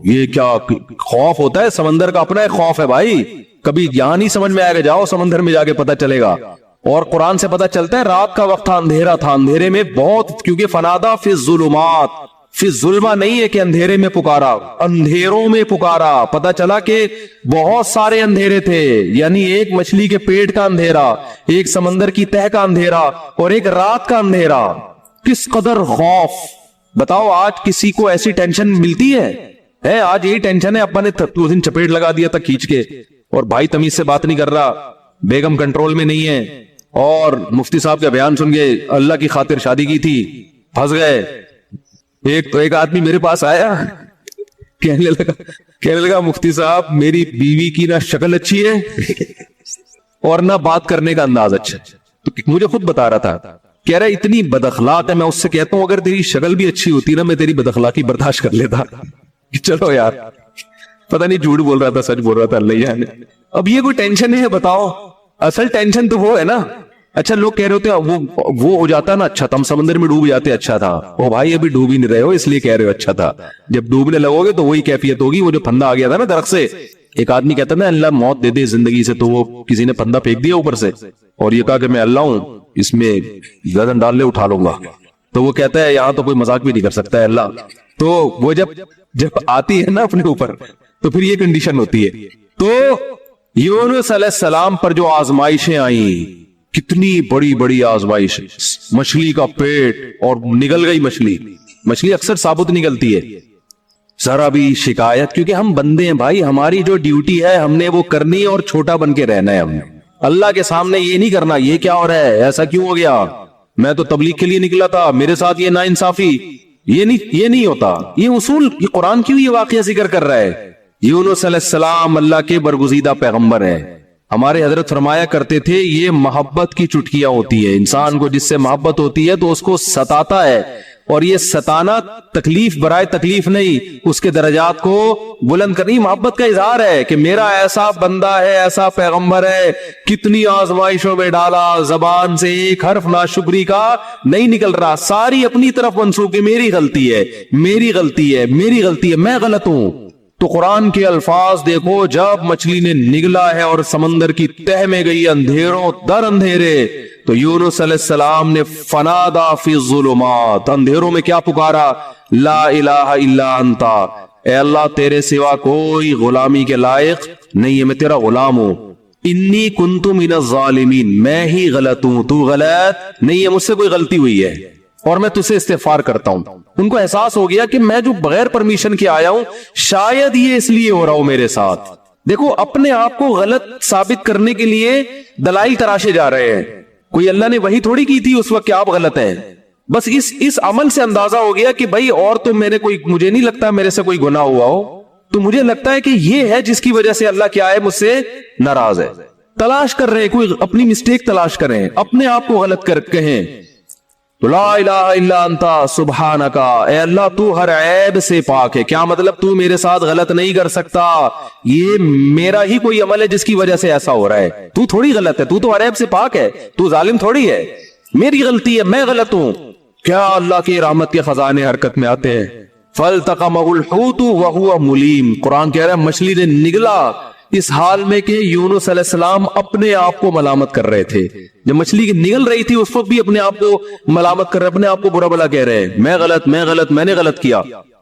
یہ کیا خوف ہوتا ہے؟ سمندر کا اپنا ایک خوف ہے بھائی، کبھی یہاں نہیں سمجھ میں آئے گا، جاؤ سمندر میں جا کے پتہ چلے گا۔ اور قرآن سے پتہ چلتا ہے رات کا وقت تھا، اندھیرا تھا، اندھیرے میں بہت، کیونکہ فنادا فی الظلمات، فی الظلمہ نہیں ہے کہ اندھیرے میں پکارا، اندھیروں میں پکارا۔ پتہ چلا کہ بہت سارے اندھیرے تھے، یعنی ایک مچھلی کے پیٹ کا اندھیرا، ایک سمندر کی تہہ کا اندھیرا، اور ایک رات کا اندھیرا۔ کس قدر خوف! بتاؤ آج کسی کو ایسی ٹینشن ملتی ہے؟ آج یہی ٹینشن ہے، اپنے اس دن چپیٹ لگا دیا تھا کھینچ کے، اور بھائی تمیز سے بات نہیں کر رہا، بیگم کنٹرول میں نہیں ہے، اور مفتی صاحب کا بیان سن کے اللہ کی خاطر شادی کی تھی، پھنس گئے۔ ایک آدمی میرے پاس آیا، کہنے لگا مفتی صاحب میری بیوی کی نہ شکل اچھی ہے اور نہ بات کرنے کا انداز اچھا ہے۔ تو مجھے خود بتا رہا تھا کہہ رہا ہے اتنی بد اخلاق ہے. میں اس سے کہتا ہوں اگر تیری شکل بھی اچھی ہوتی نا میں تیری بد اخلاقی برداشت کر لیتا. چلو یار پتہ نہیں جھوٹ بول رہا تھا سچ بول رہا تھا اللہ جانے. اب یہ کوئی ٹینشن ہے بتاؤ؟ اصل ٹینشن تو وہ ہے نا. اچھا لوگ کہہ رہے ہوتے ہیں وہ ہو جاتا نا اچھا تھا, ہم سمندر میں ڈوب جاتے اچھا تھا. او بھائی ابھی ڈوب ہی نہیں رہے ہو اس لیے کہہ رہے ہو اچھا تھا. جب ڈوبنے لگو گے تو وہی کیفیت ہوگی. وہ جو پھندا آ گیا تھا نا درخت سے, ایک آدمی کہتا نا اللہ موت دے دے زندگی سے, تو وہ کسی نے پھندا پھینک دیا اوپر سے اور یہ کہا کہ میں اللہ ہوں, اس میں گردن ڈال لے اٹھا لوں گا. تو وہ کہتا ہے یہاں تو کوئی مذاق بھی نہیں کر سکتا ہے اللہ. تو وہ جب آتی ہے نا اپنے اوپر تو پھر یہ کنڈیشن ہوتی ہے. تو یونس علیہ السلام پر جو آزمائشیں آئیں, کتنی بڑی بڑی آزمائش, مچھلی کا پیٹ اور نگل گئی مچھلی اکثر ثابت نکلتی ہے. ذرا بھی شکایت, کیونکہ ہم بندے ہیں بھائی, ہماری جو ڈیوٹی ہے ہم نے وہ کرنی اور چھوٹا بن کے رہنا ہے. ہم نے اللہ کے سامنے یہ نہیں کرنا یہ کیا ہو رہا ہے, ایسا کیوں ہو گیا, میں تو تبلیغ کے لیے نکلا تھا, میرے ساتھ یہ ناانصافی, یہ نہیں ہوتا. یہ اصول, یہ قرآن کیوں یہ واقعہ ذکر کر رہا ہے. یونس علیہ السلام اللہ کے برگزیدہ پیغمبر ہیں. ہمارے حضرت فرمایا کرتے تھے یہ محبت کی چٹکیاں ہوتی ہے. انسان کو جس سے محبت ہوتی ہے تو اس کو ستاتا ہے, اور یہ ستانا تکلیف برائے تکلیف نہیں, اس کے درجات کو بلند کرنی محبت کا اظہار ہے کہ میرا ایسا بندہ ہے, ایسا پیغمبر ہے, کتنی آزمائشوں میں ڈالا, زبان سے ایک حرف ناشکری کا نہیں نکل رہا, ساری اپنی طرف منسوخ کہ میری غلطی ہے, میری غلطی ہے, میری غلطی ہے, میں غلط ہوں. تو قرآن کے الفاظ دیکھو, جب مچھلی نے نگلا ہے اور سمندر کی تہ میں گئی اندھیروں در اندھیرے, تو یونس علیہ السلام نے فنادا فی الظلمات, اندھیروں میں کیا پکارا, لا الہ الا انتا, اے اللہ تیرے سوا کوئی غلامی کے لائق نہیں ہے, میں تیرا غلام ہوں. انی کنت من الظالمین, میں ہی غلط ہوں, تو غلط نہیں ہے, مجھ سے کوئی غلطی ہوئی ہے اور میں تجھ سے استغفار کرتا ہوں. ان کو احساس ہو گیا کہ میں جو بغیر پرمیشن کے آیا ہوں شاید یہ اس لیے ہو رہا ہو میرے ساتھ. دیکھو اپنے آپ کو غلط ثابت کرنے کے لیے دلائل تراشے جا رہے ہیں. کوئی اللہ نے وہی تھوڑی کی تھی اس وقت کہ آپ غلط ہیں. بس اس عمل سے اندازہ ہو گیا کہ بھائی اور تو مجھے نہیں لگتا میرے سے کوئی گناہ ہوا ہو, تو مجھے لگتا ہے کہ یہ ہے جس کی وجہ سے اللہ کیا ہے, مجھ سے ناراض ہے. تلاش کر رہے ہیں, کوئی اپنی مسٹیک تلاش کریں, اپنے آپ کو غلط کہیں. تو لا الہ الا انتا سبحانکا, اے اللہ تو ہر عیب سے پاک ہے. کیا مطلب, تو میرے ساتھ غلط نہیں کر سکتا, یہ میرا ہی کوئی عمل ہے جس کی وجہ سے ایسا ہو رہا ہے, تو تھوڑی غلط ہے, تو ہر عیب سے پاک ہے, تو ظالم تھوڑی ہے, میری غلطی ہے, میں غلط ہوں. کیا اللہ کی رحمت کے خزانے حرکت میں آتے ہیں. فَالْتَقَمَهُ الْحُوتُ وَهُوَ مُلِيمٌ, قرآن کہہ رہا ہے مچھلی نے نگلا اس حال میں کہ یونس علیہ السلام اپنے آپ کو ملامت کر رہے تھے. جب مچھلی کی نگل رہی تھی اس وقت بھی اپنے آپ کو ملامت کر رہے, اپنے آپ کو برا بلا کہہ رہے, میں غلط, میں نے غلط کیا.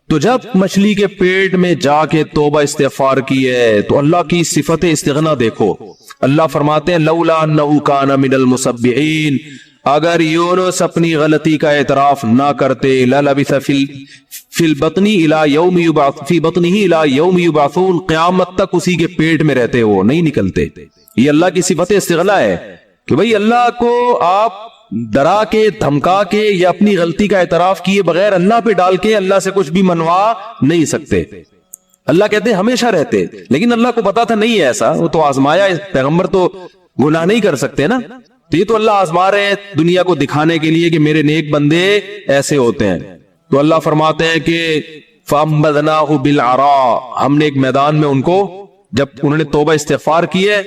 تو جب مچھلی کے پیٹ میں جا کے توبہ استغفار کی ہے تو اللہ کی صفت استغنا دیکھو. اللہ فرماتے ہیں لولا انہ کان من المسبحین, اگر یونس اپنی غلطی کا اعتراف نہ کرتے, للبث فی البطن الی یوم یبعث فی بطنہ الی یوم یبعثون, قیامت تک اسی کے پیٹ میں رہتے, وہ نہیں نکلتے. یہ اللہ کی صفت استغنا ہے کہ بھئی اللہ کو آپ ڈرا کے دھمکا کے یا اپنی غلطی کا اعتراف کیے بغیر اللہ پہ ڈال کے اللہ سے کچھ بھی منوا نہیں سکتے. اللہ کہتے ہیں ہمیشہ رہتے, لیکن اللہ کو پتا تھا نہیں ہے ایسا, وہ تو آزمایا, پیغمبر تو گناہ نہیں کر سکتے نا, تو یہ تو اللہ آزما رہے ہیں دنیا کو دکھانے کے لیے کہ میرے نیک بندے ایسے ہوتے ہیں. تو اللہ فرماتے ہیں کہ فَأَنبَذْنَاهُ بِالْعَرَاءِ, ہم نے ایک میدان میں ان کو, جب انہوں نے توبہ استغفار کی ہے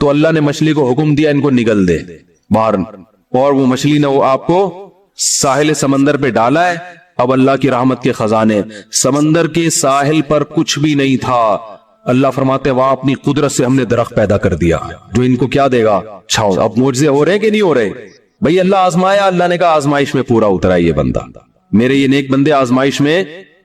تو اللہ نے مچھلی کو حکم دیا ان کو نگل دے باہر, اور وہ مچھلی نے وہ آپ کو ساحل سمندر پہ ڈالا ہے. اب اللہ کی رحمت کے خزانے, سمندر کے ساحل پر کچھ بھی نہیں تھا. اللہ فرماتے وہاں اپنی قدرت سے ہم نے درخت پیدا کر دیا جو ان کو کیا دے گا, چھاؤ. اب معجزے ہو رہے ہیں کہ نہیں ہو رہے بھئی, اللہ آزمایا, اللہ نے کہا آزمائش میں پورا اترا ہے یہ بندہ, میرے یہ نیک بندے آزمائش میں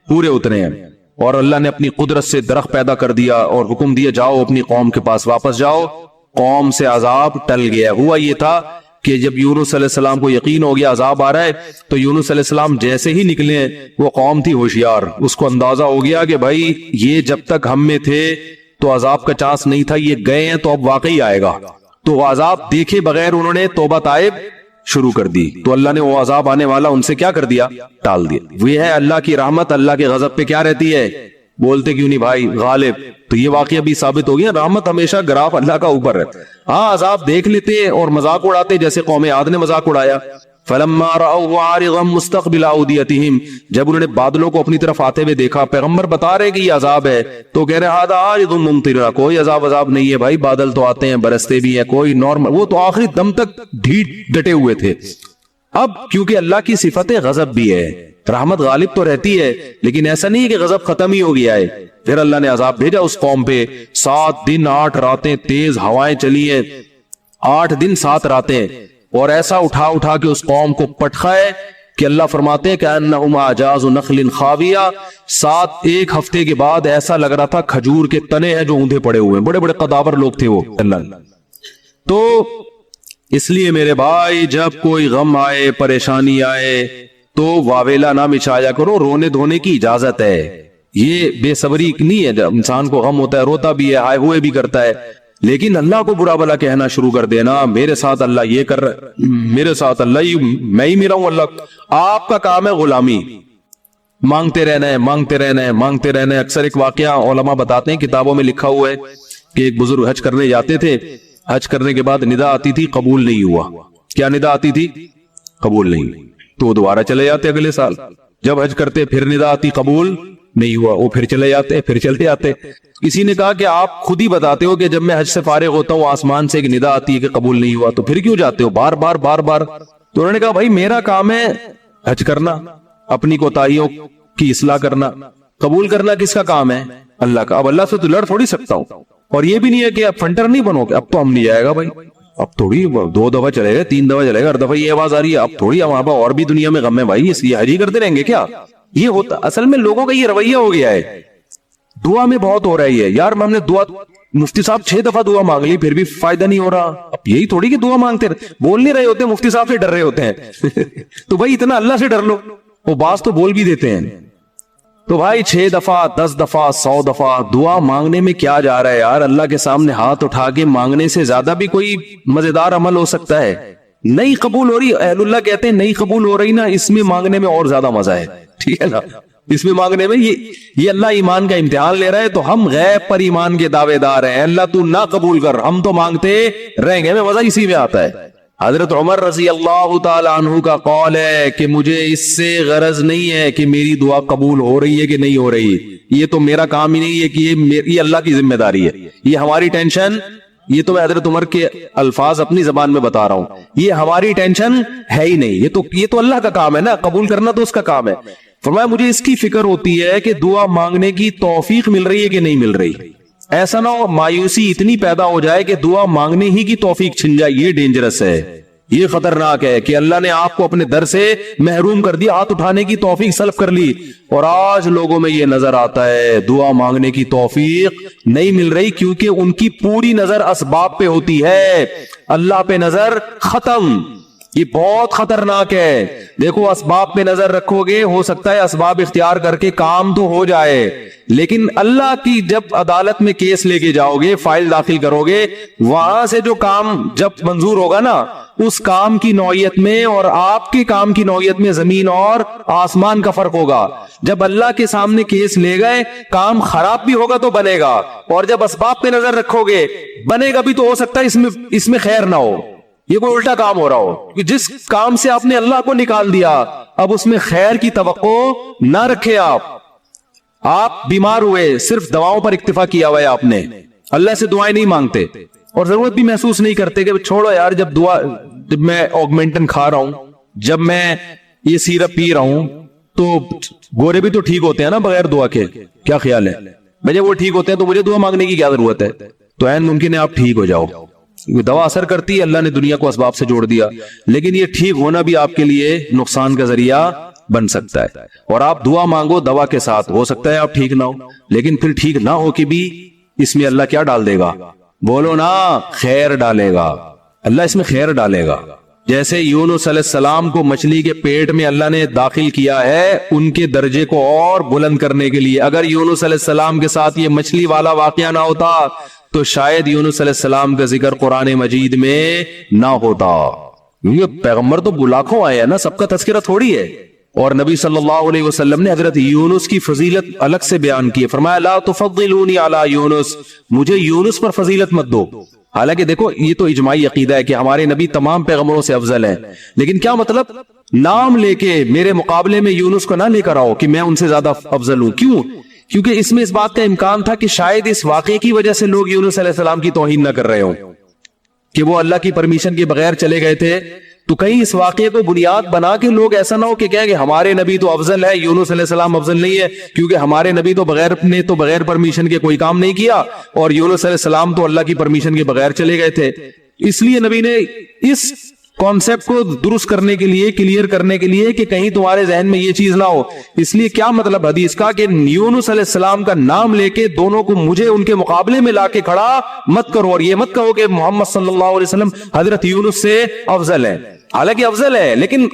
پورے اترے ہیں. اور اللہ نے اپنی قدرت سے درخت پیدا کر دیا اور حکم دیا جاؤ اپنی قوم کے پاس واپس جاؤ. قوم سے عذاب ٹل گیا. ہوا یہ تھا کہ جب یونس علیہ السلام کو یقین ہو گیا عذاب آ رہا ہے, تو یونس علیہ السلام جیسے ہی نکلے, وہ قوم تھی ہوشیار, اس کو اندازہ ہو گیا کہ بھائی یہ جب تک ہم میں تھے تو عذاب کا چانس نہیں تھا, یہ گئے ہیں تو اب واقعی آئے گا. تو عذاب دیکھے بغیر انہوں نے توبہ تائب شروع کر دی, تو اللہ نے وہ عذاب آنے والا ان سے کیا کر دیا, ٹال دیا. وہ ہے اللہ کی رحمت, اللہ کے غضب پہ کیا رہتی ہے, بولتے کیوں نہیں بھائی, غالب. تو یہ واقعہ بھی ثابت ہو گیا, رحمت ہمیشہ گراف اللہ کا اوپر ہے. ہاں عذاب دیکھ لیتے اور مذاق اڑاتے, جیسے قوم عاد نے مذاق اڑایا, فلما رأوا عارضا مستقبل اودیتہم، جب انہوں نے بادلوں کو اپنی طرف آتے ہوئے دیکھا، پیغمبر بتا رہے کہ یہ عذاب ہے، تو کہہ رہے ھذا عارض ممطرنا، کوئی عذاب نہیں ہے بھائی، بادل تو آتے ہیں برستے بھی ہیں، کوئی نارمل، وہ تو آخری دم تک ڈٹے ہوئے تھے۔ اب کیونکہ اللہ کی صفت غضب بھی ہے، رحمت غالب تو رہتی ہے، لیکن ایسا نہیں ہے کہ غضب ختم ہی ہو گیا ہے، پھر اللہ نے عذاب بھیجا اس قوم پہ، 7 دن 8 راتیں تیز ہوائیں چلی ہیں، 8 دن 7 راتیں، اور ایسا اٹھا اٹھا کے اس قوم کو پٹخا ہے کہ اللہ فرماتے ہیں کہ انہم اعجاز نخل خاویہ، 1 ہفتے کے بعد ایسا لگ رہا تھا کھجور کے تنے ہیں جو اوندھے پڑے ہوئے ہیں، بڑے بڑے قداور لوگ تھے وہ۔ اللہ تو اس لیے میرے بھائی، جب کوئی غم آئے، پریشانی آئے، تو واویلا نہ مچایا کرو، رونے دھونے کی اجازت ہے، یہ بے صبری نہیں ہے، جب انسان کو غم ہوتا ہے روتا بھی ہے، ہائے ہوئے بھی کرتا ہے، لیکن اللہ کو برا بلا کہنا شروع کر دینا، میرے ساتھ اللہ یہ کر رہا ہے، میرے ساتھ اللہ میں ہی میرا ہوں، اللہ آپ کا کام ہے غلامی، مانگتے رہنا ہے، مانگتے رہنا ہے، مانگتے رہنا ہے۔ اکثر ایک واقعہ علماء بتاتے ہیں، کتابوں میں لکھا ہوا ہے کہ ایک بزرگ حج کرنے جاتے تھے، حج کرنے کے بعد ندا آتی تھی قبول نہیں ہوا، کیا ندا آتی تھی؟ قبول نہیں، تو وہ دوبارہ چلے جاتے اگلے سال، جب حج کرتے پھر ندا آتی قبول نہیں ہوا، وہ پھر چلے جاتے، پھر چلے جاتے۔ کسی نے کہا کہ آپ خود ہی بتاتے ہو کہ جب میں حج سے فارغ ہوتا ہوں آسمان سے ایک ندا آتی ہے کہ قبول نہیں ہوا، تو پھر کیوں جاتے ہو بار بار بار بار؟ تو انہوں نے کہا بھائی میرا کام ہے حج کرنا، اپنی کوتاہیوں کی اصلاح کرنا، قبول کرنا کس کا کام ہے؟ اللہ کا۔ اب اللہ سے تو لڑ تھوڑی سکتا ہوں، اور یہ بھی نہیں ہے کہ اب فنٹر نہیں بنو گے، اب تو ہم نہیں جائے گا بھائی، اب تھوڑی 2 دفعہ چلے گا، 3 دفعہ چلے گا، ہر دفعہ یہ آواز آ رہی ہے، اب تھوڑی وہاں پر اور بھی دنیا میں غم ہے بھائی، اس لیے حج ہی کرتے رہیں گے کیا؟ یہ ہوتا اصل میں لوگوں کا یہ رویہ ہو گیا ہے، دعا میں بہت ہو رہی ہے یار، ہم نے دعا مفتی صاحب 6 دفعہ دعا مانگ لی پھر بھی فائدہ نہیں ہو رہا، اب یہی تھوڑی کہ دعا مانگتے بول نہیں رہے ہوتے، مفتی صاحب سے ڈر رہے ہوتے ہیں تو بھائی اتنا اللہ سے ڈر لو، وہ باز تو بول بھی دیتے ہیں۔ تو بھائی 6 دفعہ 10 دفعہ 100 دفعہ دعا مانگنے میں کیا جا رہا ہے یار؟ اللہ کے سامنے ہاتھ اٹھا کے مانگنے سے زیادہ بھی کوئی مزیدار عمل ہو سکتا ہے؟ نہیں قبول ہو رہی، اہل اللہ کہتے ہیں نہیں قبول ہو رہی نا، اس میں مانگنے میں اور زیادہ مزہ ہے، ٹھیک ہے نا؟ اس میں مانگنے میں یہ اللہ ایمان کا امتحان لے رہا ہے، تو ہم غیب پر ایمان کے دعوے دار ہیں، اللہ تو نہ قبول کر، ہم تو مانگتے رہیں گے، ہمیں مزہ اسی میں آتا ہے۔ حضرت عمر رضی اللہ تعالی عنہ کا قول ہے کہ مجھے اس سے غرض نہیں ہے کہ میری دعا قبول ہو رہی ہے کہ نہیں ہو رہی، یہ تو میرا کام ہی نہیں ہے کہ یہ اللہ کی ذمہ داری ہے، یہ ہماری ٹینشن، یہ تو میں حضرت عمر کے الفاظ اپنی زبان میں بتا رہا ہوں، یہ ہماری ٹینشن ہے ہی نہیں، یہ تو اللہ کا کام ہے نا، قبول کرنا تو اس کا کام ہے۔ فرمایا مجھے اس کی فکر ہوتی ہے کہ دعا مانگنے کی توفیق مل رہی ہے کہ نہیں مل رہی، ایسا نہ ہو مایوسی اتنی پیدا ہو جائے کہ دعا مانگنے ہی کی توفیق چھن جائے، یہ ڈینجرس ہے، یہ خطرناک ہے کہ اللہ نے آپ کو اپنے در سے محروم کر دیا، ہاتھ اٹھانے کی توفیق سلب کر لی، اور آج لوگوں میں یہ نظر آتا ہے دعا مانگنے کی توفیق نہیں مل رہی، کیونکہ ان کی پوری نظر اسباب پہ ہوتی ہے، اللہ پہ نظر ختم۔ یہ بہت خطرناک ہے، دیکھو اسباب پہ نظر رکھو گے، ہو سکتا ہے اسباب اختیار کر کے کام تو ہو جائے، لیکن اللہ کی جب عدالت میں کیس لے کے جاؤ گے، فائل داخل کرو گے، وہاں سے جو کام جب منظور ہوگا نا، اس کام کی نوعیت میں اور آپ کے کام کی نوعیت میں زمین اور آسمان کا فرق ہوگا۔ جب اللہ کے سامنے کیس لے گئے، کام خراب بھی ہوگا تو بنے گا، اور جب اسباب پہ نظر رکھو گے بنے گا بھی تو ہو سکتا ہے اس میں خیر نہ ہو، یہ کوئی الٹا کام ہو رہا ہو، جس کام سے آپ نے اللہ کو نکال دیا اب اس میں خیر کی توقع نہ رکھے۔ آپ بیمار ہوئے، صرف دواؤں پر اکتفا کیا ہوا ہے آپ نے، اللہ سے دعائیں نہیں مانگتے اور ضرورت بھی محسوس نہیں کرتے کہ چھوڑو یار، جب میں آگمنٹن کھا رہا ہوں، جب میں یہ سیرپ پی رہا ہوں، تو گورے بھی تو ٹھیک ہوتے ہیں نا بغیر دعا کے، کیا خیال ہے؟ بھائی جب وہ ٹھیک ہوتے ہیں تو مجھے دعا مانگنے کی کیا ضرورت ہے؟ تو عین ممکن ہے آپ ٹھیک ہو جاؤ، دوا اثر کرتی ہے، اللہ نے دنیا کو اسباب سے جوڑ دیا، لیکن یہ ٹھیک ہونا بھی آپ کے لیے نقصان کا ذریعہ بن سکتا ہے۔ اور آپ دعا مانگو دوا کے ساتھ، ہو سکتا ہے آپ ٹھیک نہ ہو، لیکن پھر ٹھیک نہ ہو کے بھی اس میں اللہ کیا ڈال دے گا؟ بولو نا، خیر ڈالے گا، اللہ اس میں خیر ڈالے گا۔ جیسے یونس علیہ السلام کو مچھلی کے پیٹ میں اللہ نے داخل کیا ہے ان کے درجے کو اور بلند کرنے کے لیے، اگر یونس علیہ السلام کے ساتھ یہ مچھلی والا واقعہ نہ ہوتا تو شاید یونس علیہ السلام کا ذکر قرآن مجید میں نہ ہوتا، کیونکہ پیغمبر تو لاکھوں آئے ہیں نا، سب کا تذکرہ تھوڑی ہے۔ اور نبی صلی اللہ علیہ وسلم نے حضرت یونس کی فضیلت الگ سے بیان کی ہے، فرمایا لا تفضلونی علی یونس، مجھے یونس پر فضیلت مت دو، حالانکہ دیکھو یہ تو اجماعی عقیدہ ہے کہ ہمارے نبی تمام پیغمبروں سے افضل ہیں، لیکن کیا مطلب نام لے کے میرے مقابلے میں یونس کو نہ لے کر آؤ کہ میں ان سے زیادہ افضل ہوں؟ کیوں؟ کیونکہ اس میں اس بات کا امکان تھا کہ شاید اس واقعے کی وجہ سے لوگ یونس علیہ السلام کی توہین نہ کر رہے ہوں کہ وہ اللہ کی پرمیشن کے بغیر چلے گئے تھے، تو کہیں اس واقعے کو بنیاد بنا کے لوگ ایسا نہ ہو کہ کہیں کہ ہمارے نبی تو افضل ہے، یونس علیہ السلام افضل نہیں ہے، کیونکہ ہمارے نبی تو بغیر پرمیشن کے کوئی کام نہیں کیا اور یونس علیہ السلام تو اللہ کی پرمیشن کے بغیر چلے گئے تھے۔ اس لیے نبی نے اس کانسیپٹ کو درست کرنے کے لیے، کلیئر کرنے کے لیے کہ کہیں تمہارے ذہن میں یہ چیز نہ ہو، اس لیے کیا مطلب حدیث کا کہ یونس علیہ السلام کا نام لے کے دونوں کو مجھے ان کے مقابلے میں لا کے کھڑا مت کرو، اور یہ مت کہو کہ محمد صلی اللہ علیہ وسلم حضرت یونس سے افضل ہے۔ حالانکہ افضل ہے، لیکن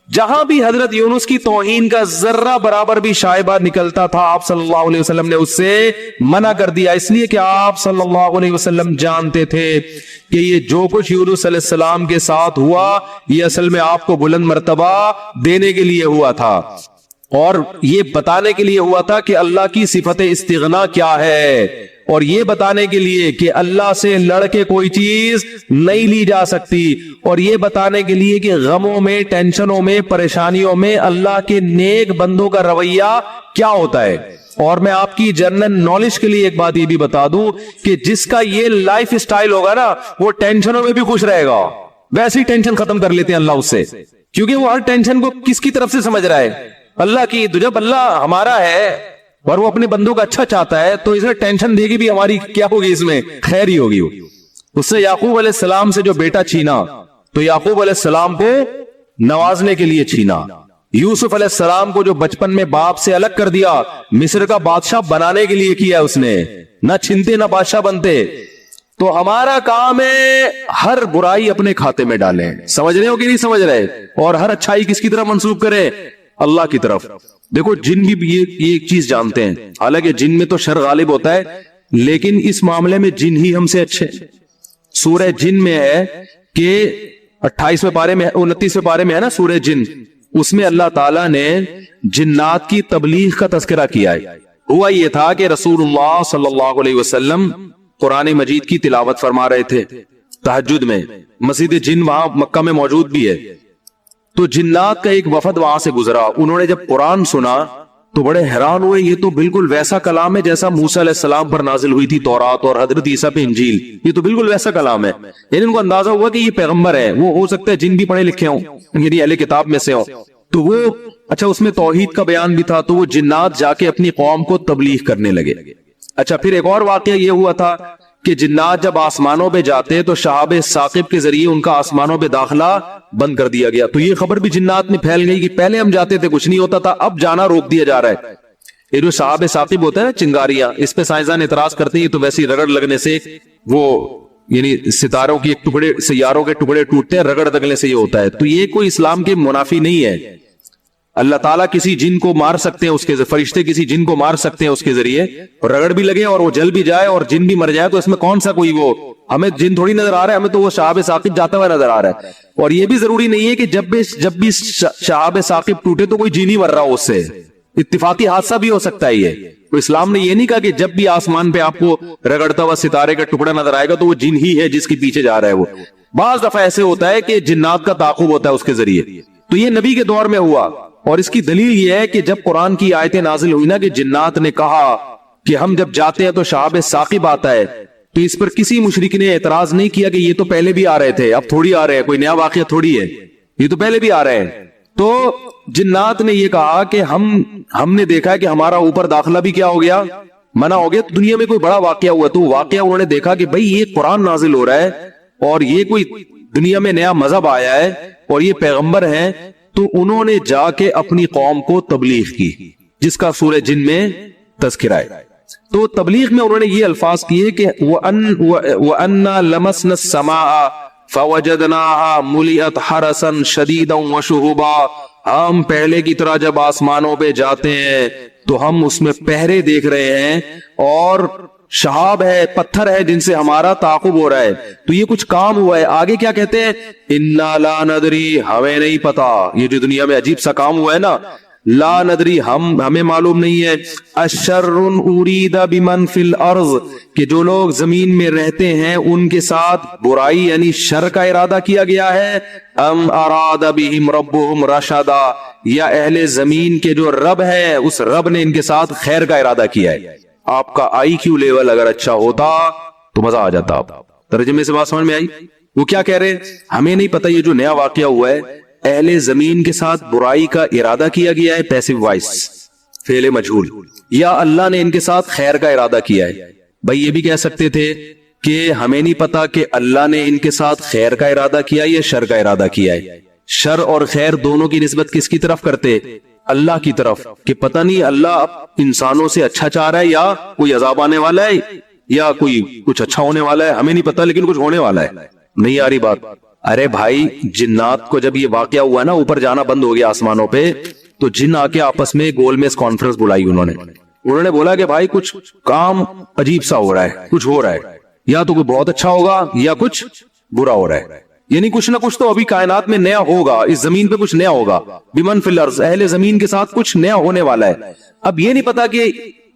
جہاں بھی حضرت یونس کی توہین کا ذرہ برابر بھی شائبہ نکلتا تھا آپ صلی اللہ علیہ وسلم نے اس سے منع کر دیا، اس لیے کہ آپ صلی اللہ علیہ وسلم جانتے تھے کہ یہ جو کچھ یونس علیہ السلام کے ساتھ ہوا یہ اصل میں آپ کو بلند مرتبہ دینے کے لیے ہوا تھا، اور یہ بتانے کے لیے ہوا تھا کہ اللہ کی صفت استغنا کیا ہے، اور یہ بتانے کے لیے کہ اللہ سے لڑ کے کوئی چیز نہیں لی جا سکتی، اور یہ بتانے کے لیے کہ غموں میں، ٹینشنوں میں، پریشانیوں میں اللہ کے نیک بندوں کا رویہ کیا ہوتا ہے۔ اور میں آپ کی جنرل نالج کے لیے ایک بات یہ بھی بتا دوں کہ جس کا یہ لائف اسٹائل ہوگا نا وہ ٹینشنوں میں بھی خوش رہے گا، ویسے ہی ٹینشن ختم کر لیتے ہیں اللہ اس سے، کیونکہ وہ ہر ٹینشن کو کس کی طرف سے سمجھ رہا ہے؟ اللہ کی۔ تو جب اللہ ہمارا ہے اور وہ اپنے بندوں کا اچھا چاہتا ہے تو اسے ٹینشن دے گی بھی ہماری کیا ہوگی، اس میں خیر ہی ہوگی۔ اس سے یعقوب علیہ السلام سے جو بیٹا چھینا تو یعقوب علیہ السلام کو نوازنے کے لیے چھینا، یوسف علیہ السلام کو جو بچپن میں باپ سے الگ کر دیا مصر کا بادشاہ بنانے کے لیے کیا اس نے، نہ چھنتے نہ بادشاہ بنتے۔ تو ہمارا کام ہے ہر برائی اپنے کھاتے میں ڈالیں، سمجھ رہے ہو کہ نہیں سمجھ رہے، اور ہر اچھائی کس کی طرف منسوب کریں؟ اللہ کی طرف۔ دیکھو جن بھی یہ ایک چیز جانتے ہیں، حالانکہ جن میں تو شر غالب ہوتا ہے لیکن اس معاملے میں جن ہی ہم سے اچھے۔ سورہ جن میں ہے کہ 28ویں پارے میں 29ویں پارے میں ہے نا سورہ جن، اس میں اللہ تعالیٰ نے جنات کی تبلیغ کا تذکرہ کیا ہے۔ ہوا یہ تھا کہ رسول اللہ صلی اللہ علیہ وسلم قرآن مجید کی تلاوت فرما رہے تھے تہجد میں، مسجد جن وہاں مکہ میں موجود بھی ہے، تو جنات کا ایک وفد وہاں سے گزرا، انہوں نے جب قرآن سنا تو بڑے حیران ہوئے، یہ تو بالکل ویسا کلام ہے جیسا موسیٰ علیہ السلام پر نازل ہوئی تھی تورات اور حضرت عیسیٰ پہ انجیل، یہ تو بالکل ویسا کلام ہے۔ یعنی ان کو اندازہ ہوا کہ یہ پیغمبر ہے، وہ ہو سکتا ہے جن بھی پڑھے لکھے ہوں، یعنی اہل کتاب میں سے ہوں، تو وہ اچھا اس میں توحید کا بیان بھی تھا، تو وہ جنات جا کے اپنی قوم کو تبلیغ کرنے لگے۔ اچھا پھر ایک اور واقعہ یہ ہوا تھا کہ جنات جب آسمانوں پہ جاتے تو شہاب ثاقب کے ذریعے ان کا آسمانوں پہ داخلہ بند کر دیا گیا، تو یہ خبر بھی جنات میں پھیل گئی کہ پہلے ہم جاتے تھے کچھ نہیں ہوتا تھا، اب جانا روک دیا جا رہا ہے۔ یہ جو شہاب ثاقب ہوتا ہے نا چنگاریاں، اس پہ سائنسدان اعتراض کرتے ہیں یہ تو ویسی رگڑ لگنے سے وہ یعنی ستاروں کی ایک ٹکڑے، سیاروں کے ٹکڑے ٹوٹتے ہیں، رگڑ لگنے سے یہ ہوتا ہے، تو یہ کوئی اسلام کے منافی نہیں ہے۔ اللہ تعالیٰ کسی جن کو مار سکتے ہیں، اس کے فرشتے کسی جن کو مار سکتے ہیں اس کے ذریعے، اور رگڑ بھی لگے اور وہ جل بھی جائے اور جن بھی مر جائے، تو اس میں کون سا کوئی وہ ہمیں جن تھوڑی نظر آ رہا ہے، ہمیں تو وہ شہاب ثاقب جاتا ہوا نظر آ رہا ہے۔ اور یہ بھی ضروری نہیں ہے کہ جب بھی شہاب ثاقب ٹوٹے تو کوئی جن ہی مر رہا ہو، اس سے اتفاقی حادثہ بھی ہو سکتا ہے۔ یہ تو اسلام نے یہ نہیں کہا کہ جب بھی آسمان پہ آپ کو رگڑتا ہوا ستارے کا ٹکڑا نظر آئے گا تو وہ جن ہی ہے جس کے پیچھے جا رہا ہے۔ وہ بعض دفعہ ایسے ہوتا ہے کہ جنات کا تعاقب ہوتا ہے اس کے ذریعے، تو یہ نبی کے دور میں ہوا، اور اس کی دلیل یہ ہے کہ جب قرآن کی آیتیں نازل ہوئی نا کہ جنات نے کہا کہ ہم جب جاتے ہیں تو شہاب ثاقب آتا ہے، تو اس پر کسی مشرک نے اعتراض نہیں کیا کہ یہ تو پہلے بھی آ رہے تھے، اب تھوڑی آ رہے ہیں، کوئی نیا واقعہ تھوڑی ہے، یہ تو پہلے بھی آ رہے ہیں۔ تو جنات نے یہ کہا کہ ہم نے دیکھا کہ ہمارا اوپر داخلہ بھی کیا ہو گیا، منع ہو گیا، دنیا میں کوئی بڑا واقعہ ہوا، تو واقعہ انہوں نے دیکھا کہ بھئی یہ قرآن نازل ہو رہا ہے اور یہ کوئی دنیا میں نیا مذہب آیا ہے اور یہ پیغمبر ہیں، تو انہوں نے جا کے اپنی قوم کو تبلیغ کی، جس کا سورہ جن میں تذکرہ ہے۔ تو تبلیغ میں انہوں نے یہ الفاظ کیے کہ وَأَنَّا لَمَسْنَا السَّمَاءَ فَوَجَدْنَاهَا مُلِئَتْ حَرَسًا شَدِيدًا وَشُهُبًا، ہم پہلے کی طرح جب آسمانوں پہ جاتے ہیں تو ہم اس میں پہرے دیکھ رہے ہیں اور شہاب ہے، پتھر ہے جن سے ہمارا تعاقب ہو رہا ہے، تو یہ کچھ کام ہوا ہے۔ آگے کیا کہتے ہیں؟ اِنَّا لَا نَدْرِي، ہمیں نہیں پتا، یہ جو دنیا میں عجیب سا کام ہوا ہے نا، لا ندری ہمیں معلوم نہیں ہے، اشر ارید بمن فی الارض کہ جو لوگ زمین میں رہتے ہیں ان کے ساتھ برائی یعنی شر کا ارادہ کیا گیا ہے، ام اراد بہم ربہم رشدا یا اہل زمین کے جو رب ہے اس رب نے ان کے ساتھ خیر کا ارادہ کیا ہے۔ آپ کا آئی کیو لیول اگر اچھا ہوتا تو مزہ آ جاتا۔ آپ ترجمے سے بات سمجھ میں آئی؟ وہ کیا کہہ رہے، ہمیں نہیں پتہ یہ جو نیا واقعہ ہوا ہے اہل زمین کے ساتھ برائی کا ارادہ کیا گیا ہے، پیسو وائس فعل مجہول، یا اللہ نے ان کے ساتھ خیر کا ارادہ کیا ہے۔ بھائی یہ بھی کہہ سکتے تھے کہ ہمیں نہیں پتا کہ اللہ نے ان کے ساتھ خیر کا ارادہ کیا یا شر کا ارادہ کیا ہے۔ شر اور خیر دونوں کی نسبت کس کی طرف کرتے؟ اللہ کی طرف، کہ پتہ نہیں اللہ انسانوں سے اچھا چاہ رہا ہے یا کوئی عذاب آنے والا ہے یا کوئی کچھ اچھا ہونے والا ہے، ہمیں نہیں پتا لیکن کچھ ہونے والا ہے۔ نہیں آ رہی بات؟ ارے بھائی جنات کو جب یہ واقعہ ہوا نا اوپر جانا بند ہو گیا آسمانوں پہ، تو جن آ کے آپس میں گول میز کانفرنس بلائی انہوں نے بولا کہ بھائی کچھ کام عجیب سا ہو رہا ہے، کچھ ہو رہا ہے، یا تو کوئی بہت اچھا ہوگا یا کچھ برا ہو رہا ہے، یعنی کچھ نہ کچھ تو ابھی کائنات میں نیا ہوگا، اس زمین پہ کچھ نیا ہوگا، بمن فی الارض اہل زمین کے ساتھ کچھ نیا ہونے والا ہے۔ اب یہ نہیں پتا کہ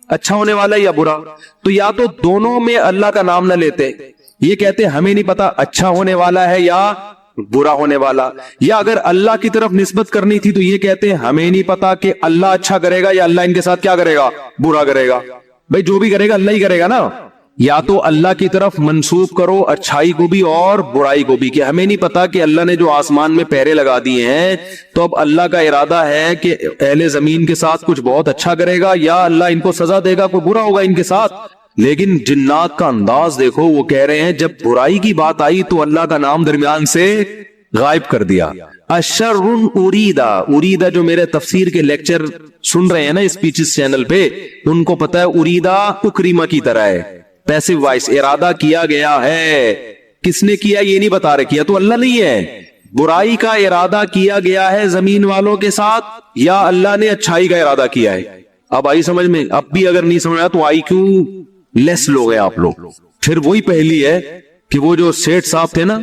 اچھا ہونے والا ہے یا برا، تو یا تو دونوں میں اللہ کا نام نہ لیتے، یہ کہتے ہمیں نہیں پتا اچھا ہونے والا ہے یا برا ہونے والا، یا اگر اللہ کی طرف نسبت کرنی تھی تو یہ کہتے ہمیں نہیں پتا کہ اللہ اچھا کرے گا یا اللہ ان کے ساتھ کیا کرے گا، برا کرے گا۔ بھائی جو بھی کرے گا اللہ ہی کرے گا نا، یا تو اللہ کی طرف منسوب کرو اچھائی کو بھی اور برائی کو بھی، کہ ہمیں نہیں پتا کہ اللہ نے جو آسمان میں پہرے لگا دیے ہیں تو اب اللہ کا ارادہ ہے کہ اہل زمین کے ساتھ کچھ بہت اچھا کرے گا یا اللہ ان کو سزا دے گا، کوئی برا ہوگا ان کے ساتھ۔ لیکن جنات کا انداز دیکھو، وہ کہہ رہے ہیں جب برائی کی بات آئی تو اللہ کا نام درمیان سے غائب کر دیا۔ اشر اریدا جو میرے تفسیر کے لیکچر سن رہے ہیں نا اسپیچز چینل پہ، ان کو پتا ہے اریدا اکریما کی طرح ہے، پیسو وائس، ارادہ کیا گیا ہے۔ کس نے کیا یہ نہیں بتا رہے، کیا تو اللہ نہیں ہے، برائی کا ارادہ کیا گیا ہے زمین والوں کے ساتھ یا اللہ نے اچھائی کا ارادہ کیا ہے۔ اب آئی سمجھ میں؟ اب بھی اگر نہیں سمجھ آیا تو آئی کیوں لیس لوگ ہیں آپ لوگ۔ پھر وہی پہلی ہے کہ وہ جو سیٹھ صاحب تھے نا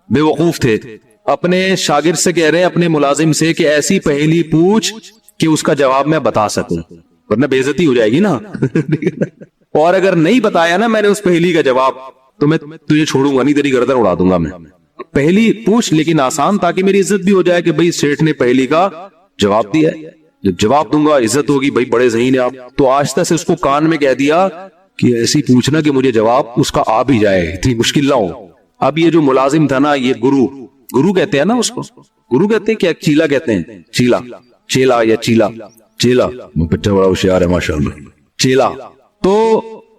بے وقوف تھے، اپنے شاگرد سے کہہ رہے ہیں، اپنے ملازم سے، کہ ایسی پہلی پوچھ کہ اس کا جواب میں بتا سکوں، ورنہ بے عزتی ہو جائے گی نا۔ اور اگر نہیں بتایا نا میں نے اس پہلی کا جواب تو میں تجھے چھوڑوں گا نہیں، تیری گردن اڑا دوں گا میں۔ پہلی پوچھ لیکن آسان، تاکہ میری عزت بھی ہو جائے کہ بھائی سیٹھ نے پہلی کا جواب دیا ہے، جب جواب دوں گا عزت ہوگی، بھائی بڑے ذہین ہیں آپ۔ تو آہستہ سے اس کو کان میں کہہ دیا کہ ایسی پوچھنا کہ مجھے جواب اس کا آ بھی جائے، اتنی مشکل نہ ہو۔ اب یہ جو ملازم تھا نا، یہ گرو کہتے ہیں نا اس کو، گرو کہتے ہیں کیا چیلا کہتے ہیں، چیلا یا چیلا بچہ بڑا ہوشیار ہے ماشاءاللہ، چیلا۔ تو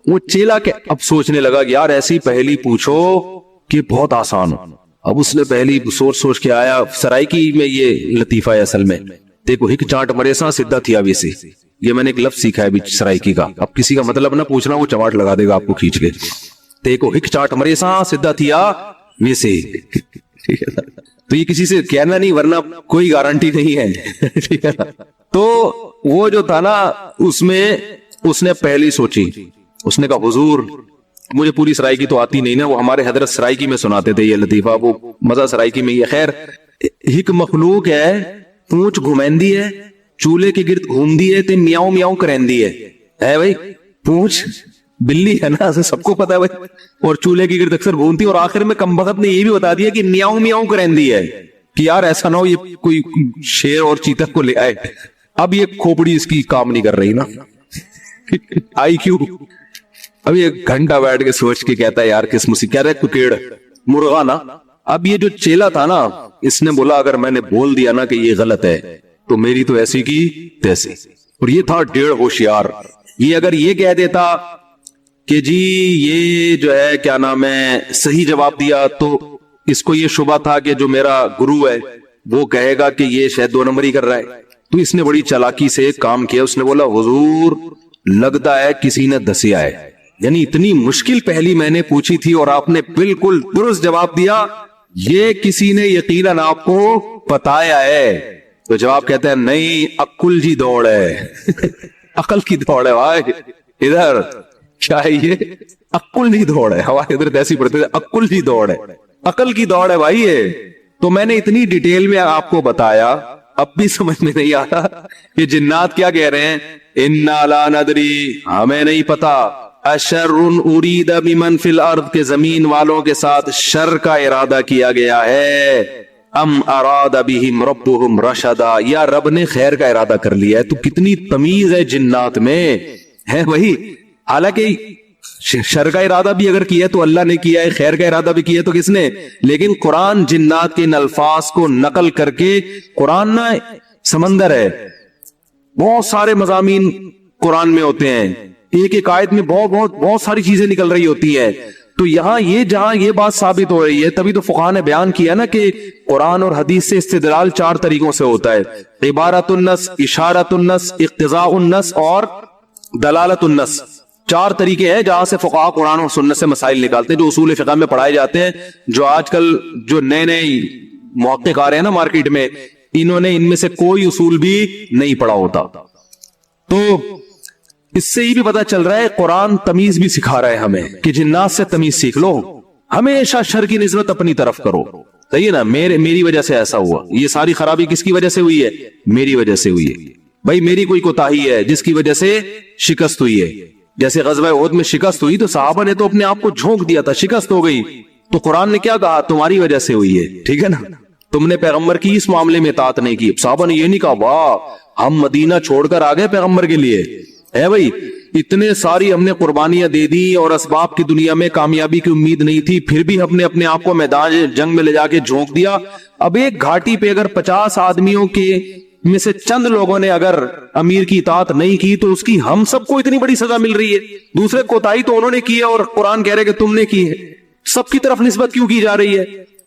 وہ چیلا کے اب سوچنے لگا کہ یار ایسی پہلی پوچھو کہ بہت آسان ہو۔ اب اس نے پہلی سوچ کے آیا، سرائکی میں یہ لطیفہ ہے اصل میں، دیکھو ہک چاٹ مرے سا سدھا تھیا ویسے، یہ میں نے ایک لفظ سیکھا ہے ابھی سرائکی کا، اب کسی کا مطلب نہ پوچھنا، وہ چماٹ لگا دے گا آپ کو کھینچ کے۔ دیکھو ہک چاٹ مرے سا سدھا تھیا ویسے، تو یہ کسی سے کہنا نہیں ورنہ کوئی گارنٹی نہیں ہے۔ تو وہ جو تھا نا اس میں اس نے پہلی سوچی، اس نے کہا حضور مجھے پوری سرائکی تو آتی نہیں نا، وہ ہمارے حضرت سرائکی میں سناتے تھے یہ لطیفہ، وہ مزہ سرائکی میں یہ۔ خیر ہک مخلوق ہے، پونچھ گھمیندی ہے، چولہے کے گرد گھومدی ہے تے میاؤں میاؤں کرندی ہے بھائی، پونچھ بلی ہے نا سب کو پتا ہے بھائی، اور چولہے کے گرد اکثر گھومتی، اور آخر میں کم بخت نے یہ بھی بتا دیا کہ میاؤں میاؤں کرندی ہے، کہ یار ایسا نہ ہو یہ کوئی شیر اور چیتا کو لے آئے۔ اب یہ کھوپڑی اس کی کام نہیں کر رہی نا، آئی کیوں؟ اب یہ گھنٹہ بیٹھ کے سوچ کے کہتا ہے یار کس مصیبت، کہہ رہے ککیڑ مرغا نا۔ اب یہ جو چیلا تھا نا، اس نے بولا اگر میں نے بول دیا نا کہ یہ غلط ہے تو میری تو ایسی کی تیسی، اور یہ تھا ڈیڑھ ہوشیار۔ یہ اگر یہ کہہ دیتا کہ جی یہ جو ہے کیا نام ہے صحیح جواب دیا، تو اس کو یہ شبہ تھا کہ جو میرا گرو ہے وہ کہے گا کہ یہ شاید 2 نمبری کر رہا ہے، تو اس نے بڑی چالاکی سے ایک کام کیا، اس نے بولا حضور لگتا ہے کسی نے دسیا ہے، یعنی اتنی مشکل پہلی میں نے پوچھی تھی اور آپ نے بالکل درست جواب دیا، یہ کسی نے یقیناً آپ کو بتایا ہے۔ تو جواب کہتا ہے نہیں، عقل جی دوڑ ہے، عقل کی دوڑ ہے بھائی، ادھر کیا ہے یہ عقل نہیں دوڑ ہے، ہمارے ادھر ایسی پڑھتے تھے عقل جی دوڑ ہے، عقل کی دوڑ ہے بھائی یہ۔ تو میں نے اتنی ڈیٹیل میں آپ کو بتایا اب بھی سمجھ میں نہیں آتا یہ جنات کیا کہہ رہے ہیں. انا لا ندری, ہمیں نہیں پتا, اشر ارید بمن فی الارض, کے زمین والوں کے ساتھ شر کا ارادہ کیا گیا ہے, ام اراد بہم ربہم رشدا, یا رب نے خیر کا ارادہ کر لیا ہے. تو کتنی تمیز ہے جنات میں, ہے وہی. حالانکہ شر کا ارادہ بھی اگر کیا ہے تو اللہ نے کیا ہے, خیر کا ارادہ بھی کیا ہے تو کس نے, لیکن قرآن جنات کے ان الفاظ کو نقل کر کے, قرآن نا سمندر ہے, بہت سارے مضامین قرآن میں ہوتے ہیں, ایک ایک آیت میں بہت ساری چیزیں نکل رہی ہوتی ہیں. تو یہاں یہ جہاں یہ بات ثابت ہو رہی ہے, تبھی تو فقہاء نے بیان کیا نا کہ قرآن اور حدیث سے استدلال 4 طریقوں سے ہوتا ہے, عبارت النص, اشارت النص, اقتضاء النص اور دلالت النص. 4 طریقے ہیں جہاں سے فقہاء قرآن اور سنت سے مسائل نکالتے ہیں, جو اصول فقہ میں پڑھائے جاتے ہیں. جو آج کل جو نئے محقق آ رہے ہیں نا مارکیٹ میں, انہوں نے ان میں سے کوئی اصول بھی نہیں پڑھا ہوتا. تو اس سے یہ بھی پتا چل رہا ہے قرآن تمیز بھی سکھا رہا ہے ہمیں کہ جنات سے تمیز سیکھ لو, ہمیشہ شر کی نسبت اپنی طرف کرو. صحیح ہے نا, میری وجہ سے ایسا ہوا, یہ ساری خرابی کس کی وجہ سے ہوئی ہے, میری وجہ سے ہوئی ہے. بھائی میری کوئی کوتاہی ہے جس کی وجہ سے شکست ہوئی ہے. جیسے غزوہ احد میں شکست ہوئی تو صحابہ نے تو اپنے آپ کو جھونک دیا تھا, شکست ہو گئی, تو قرآن نے کیا کہا, تمہاری وجہ سے ہوئی ہے. ٹھیک ہے نا, تم نے پیغمبر کی اس معاملے میں اطاعت نہیں کی. صحابہ نے یہ نہیں کہا واہ ہم مدینہ چھوڑ کر آ گئے پیغمبر کے لیے, ہے بھائی اتنے ساری ہم نے قربانیاں دے دی اور اسباب کی دنیا میں کامیابی کی امید نہیں تھی, پھر بھی ہم نے اپنے آپ کو میدان جنگ میں لے جا کے جھونک دیا. اب ایک گھاٹی پہ اگر 50 آدمیوں کے میں سے چند لوگوں نے اگر امیر کی اطاعت نہیں کی تو اس کی ہم سب کو اتنی بڑی سزا مل رہی ہے. دوسرے کوتاہی تو انہوں نے کی ہے اور قرآن کہہ رہے کہ تم نے کی ہے, سب کی طرف نسبت کیوں کی جا رہی ہے؟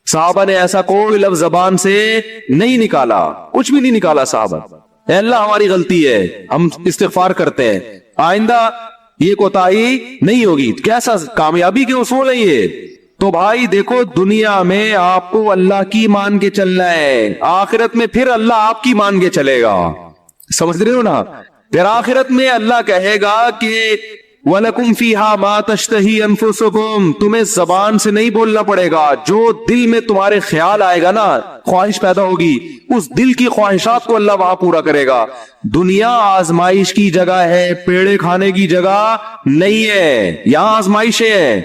صحابہ نے ایسا کوئی لفظ زبان سے نہیں نکالا, کچھ بھی نہیں نکالا صحابہ. اے اللہ ہماری غلطی ہے, ہم استغفار کرتے ہیں, آئندہ یہ کوتاہی نہیں ہوگی. کیسا کامیابی کے اصول ہیں یہ. تو بھائی دیکھو, دنیا میں آپ کو اللہ کی مان کے چلنا ہے, آخرت میں پھر اللہ آپ کی مان کے چلے گا. سمجھ رہے ہو نا, پھر آخرت میں اللہ کہے گا کہ وَلَكُمْ فِيهَا مَا تَشْتَهِي أَنفُسُكُمْ, تمہیں زبان سے نہیں بولنا پڑے گا, جو دل میں تمہارے خیال آئے گا نا, خواہش پیدا ہوگی, اس دل کی خواہشات کو اللہ وہاں پورا کرے گا. دنیا آزمائش کی جگہ ہے, پیڑے کھانے کی جگہ نہیں ہے, یہاں آزمائشیں ہیں.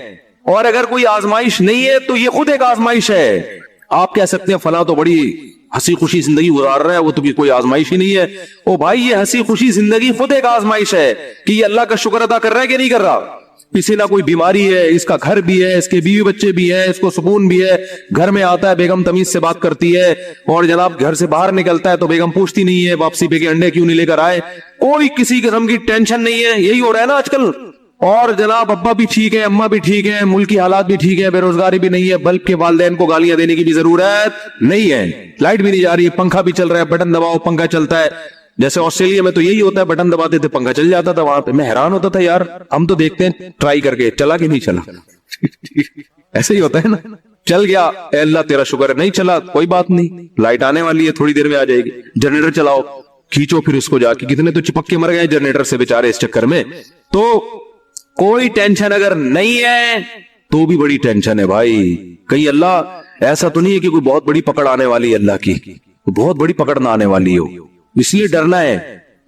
اور اگر کوئی آزمائش نہیں ہے تو یہ خود ایک آزمائش ہے. آپ کہہ سکتے ہیں فلاں تو بڑی ہنسی خوشی زندگی گزار رہا ہے, وہ تو کوئی آزمائش ہی نہیں ہے. او بھائی یہ ہنسی خوشی زندگی خود ایک آزمائش ہے کہ یہ اللہ کا شکر ادا کر رہا ہے کہ نہیں کر رہا. کسی نہ کوئی بیماری ہے, اس کا گھر بھی ہے, اس کے بیوی بچے بھی ہے, اس کو سکون بھی ہے, گھر میں آتا ہے بیگم تمیز سے بات کرتی ہے, اور جناب گھر سے باہر نکلتا ہے تو بیگم پوچھتی نہیں ہے واپسی پہ کہ انڈے کیوں نہیں لے کر آئے. کوئی کسی قسم کی ٹینشن نہیں ہے. یہی ہو رہا ہے نا آج کل. اور جناب ابا بھی ٹھیک ہے, اماں بھی ٹھیک ہے, ملک کی حالات بھی ٹھیک ہے, بے روزگاری بھی نہیں ہے, بلکہ والدین کو گالیاں دینے کی بھی ضرورت نہیں ہے. لائٹ بھی نہیں جا رہی, پنکھا بھی چل رہا ہے, بٹن دباؤ پنکھا چلتا ہے. جیسے آسٹریلیا میں تو یہی ہوتا ہے, بٹن دباتے تھے پنکھا چل جاتا تھا. وہاں پہ میں حیران ہوتا تھا, یار ہم تو دیکھتے ہیں ٹرائی کر کے, چلا کہ نہیں چلا. ایسے ہی ہوتا ہے نا, چل گیا اے اللہ تیرا شکر ہے, نہیں چلا کوئی بات نہیں, لائٹ آنے والی ہے تھوڑی دیر میں آ جائے گی. جنریٹر چلاؤ, کھینچو پھر اس کو جا کے, کتنے تو چپک کے مر گئے جنریٹر سے بیچارے اس چکر میں. تو کوئی ٹینشن اگر نہیں ہے تو بھی بڑی ٹینشن ہے بھائی. کہیں اللہ ایسا تو نہیں ہے کہ کوئی بہت بڑی پکڑ آنے والی ہے, اللہ کی بہت بڑی پکڑ نہ آنے والی ہو, اس لیے ڈرنا ہے.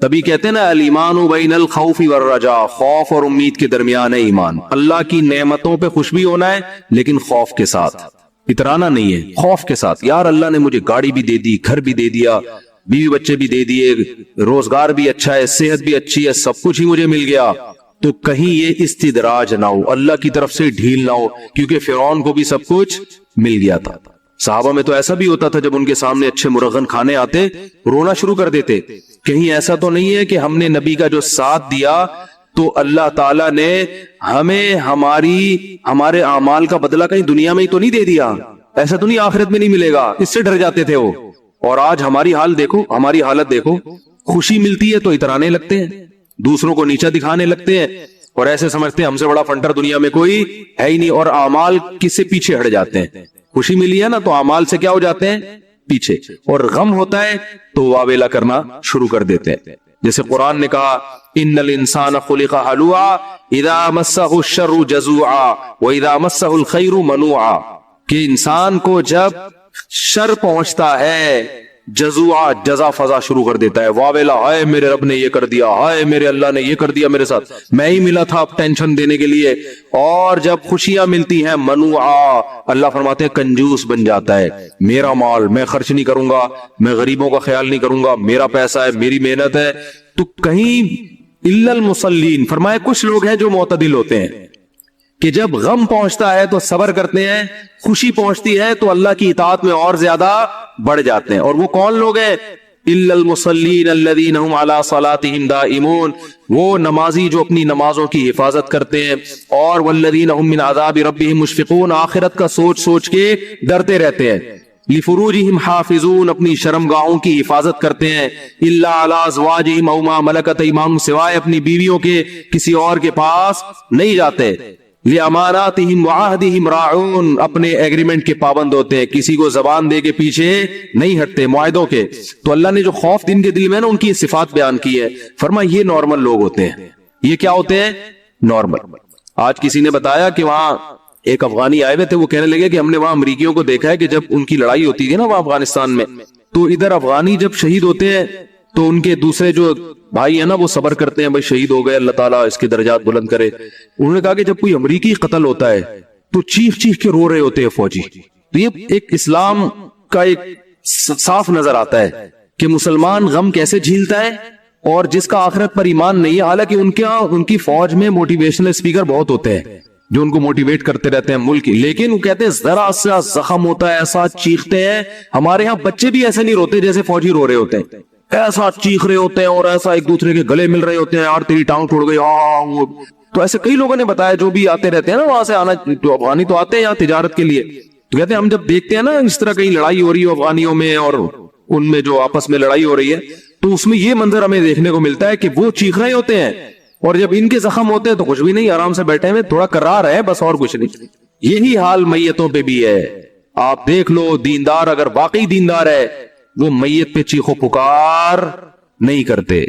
تبھی کہتے ہیں نا الایمان بین الخوف والرجاء, خوف اور امید کے درمیان ہے ایمان. اللہ کی نعمتوں پہ خوش بھی ہونا ہے لیکن خوف کے ساتھ, اترانا نہیں ہے, خوف کے ساتھ. یار اللہ نے مجھے گاڑی بھی دے دی, گھر بھی دے دیا, بیوی بچے بھی دے دیے, روزگار بھی اچھا ہے, صحت بھی اچھی ہے, سب کچھ ہی مجھے مل گیا, تو کہیں یہ استدراج نہ ہو, اللہ کی طرف سے ڈھیل نہ ہو, کیونکہ فرعون کو بھی سب کچھ مل گیا تھا. صحابہ میں تو ایسا بھی ہوتا تھا, جب ان کے سامنے اچھے مرغن کھانے آتے رونا شروع کر دیتے. کہیں ایسا تو نہیں ہے کہ ہم نے نبی کا جو ساتھ دیا تو اللہ تعالیٰ نے ہمیں ہمارے اعمال کا بدلہ کہیں دنیا میں ہی تو نہیں دے دیا, ایسا تو نہیں آخرت میں نہیں ملے گا, اس سے ڈر جاتے تھے وہ. اور آج ہماری حال دیکھو, ہماری حالت دیکھو, خوشی ملتی ہے تو اترانے لگتے ہیں, دوسروں کو نیچا دکھانے لگتے ہیں, اور ایسے سمجھتے ہیں ہم سے بڑا فنٹر دنیا میں کوئی ہے ہی نہیں, اور اعمال کس سے پیچھے ہٹ جاتے ہیں. خوشی ملی ہے نا تو اعمال سے کیا ہو جاتے ہیں, پیچھے, اور غم ہوتا ہے تو واویلا کرنا شروع کر دیتے ہیں. جیسے قرآن نے کہا ان الانسان خلق ہلوعا اذا مسہ الشر جزوعا واذا مسہ الخیر منوعا, کہ انسان کو جب شر پہنچتا ہے جزوع جزا فضا شروع کر دیتا ہے، واویلا، ہائے میرے رب نے یہ کر دیا، ہائے میرے اللہ نے یہ کر دیا میرے ساتھ، میں ہی ملا تھا اب ٹینشن دینے کے لیے۔ اور جب خوشیاں ملتی ہیں منوعا، اللہ فرماتے ہیں کنجوس بن جاتا ہے، میرا مال میں خرچ نہیں کروں گا، میں غریبوں کا خیال نہیں کروں گا، میرا پیسہ ہے، میری محنت ہے۔ تو کہیں الا المصلین فرمائے کچھ لوگ ہیں جو معتدل ہوتے ہیں کہ جب غم پہنچتا ہے تو صبر کرتے ہیں، خوشی پہنچتی ہے تو اللہ کی اطاعت میں اور زیادہ بڑھ جاتے ہیں۔ اور وہ کون لوگ ہیں؟ الا المصلین الذین هم علی صلاتهم دائمون، وہ نمازی جو اپنی نمازوں کی حفاظت کرتے ہیں، اور والذین هم من عذاب ربهم مشفقون، آخرت کا سوچ سوچ کے ڈرتے رہتے ہیں۔ لفروجہم حافظون، اپنی شرمگاہوں کی حفاظت کرتے ہیں، الا علی ازواجہم او ما ملکت ایمانہم، سوائے اپنی بیویوں کے کسی اور کے پاس نہیں جاتے۔ لِأَمَانَاتِهِمْ وَعَهْدِهِمْ رَاعُونَ، اپنے ایگریمنٹ کے پابند ہوتے ہیں، کسی کو زبان دے کے پیچھے نہیں ہٹتے معاہدوں کے۔ تو اللہ نے جو خوف دن کے دل میں نا ان کی صفات بیان کی ہے، فرمایا یہ نارمل لوگ ہوتے ہیں۔ یہ کیا ہوتے ہیں؟ نارمل۔ آج کسی نے بتایا کہ وہاں ایک افغانی آئے ہوئے تھے، وہ کہنے لگے کہ ہم نے وہاں امریکیوں کو دیکھا ہے کہ جب ان کی لڑائی ہوتی تھی نا وہاں افغانستان میں، تو ادھر افغانی جب شہید ہوتے ہیں تو ان کے دوسرے جو بھائی ہیں نا وہ صبر کرتے ہیں، بھائی شہید ہو گئے، اللہ تعالیٰ اس کے درجات بلند کرے۔ انہوں نے کہا کہ جب کوئی امریکی قتل ہوتا ہے تو چیخ چیخ کے رو رہے ہوتے ہیں فوجی۔ تو یہ ایک اسلام کا ایک صاف نظر آتا ہے کہ مسلمان غم کیسے جھیلتا ہے، اور جس کا آخرت پر ایمان نہیں ہے، حالانکہ ان کی فوج میں موٹیویشنل اسپیکر بہت ہوتے ہیں جو ان کو موٹیویٹ کرتے رہتے ہیں ملک کی، لیکن وہ کہتے ہیں ذرا سا زخم ہوتا ہے ایسا چیختے ہیں۔ ہمارے ہاں بچے بھی ایسے نہیں روتے جیسے فوجی رو رہے ہوتے ہیں، ایسا چیخ رہے ہوتے ہیں اور ایسا ایک دوسرے کے گلے مل رہے ہوتے ہیں، یار تیری ٹانگ ٹوٹ گئی وہ۔ تو ایسے کئی لوگوں نے بتایا جو بھی آتے رہتے ہیں نا وہاں سے، آنا تو افغانی تو آتے ہیں یہاں تجارت کے لیے، تو کہتے ہیں ہم جب دیکھتے ہیں نا اس طرح کہیں لڑائی ہو رہی ہو افغانیوں میں اور ان میں جو آپس میں لڑائی ہو رہی ہے، تو اس میں یہ منظر ہمیں دیکھنے کو ملتا ہے کہ وہ چیخ رہے ہوتے ہیں، اور جب ان کے زخم ہوتے ہیں تو کچھ بھی نہیں، آرام سے بیٹھے ہوئے، تھوڑا کرار ہے بس اور کچھ نہیں۔ یہی حال میتوں پہ بھی ہے۔ آپ دیکھ لو، دیندار اگر واقعی دیندار ہے وہ میت پہ چیخو پکار نہیں کرتے۔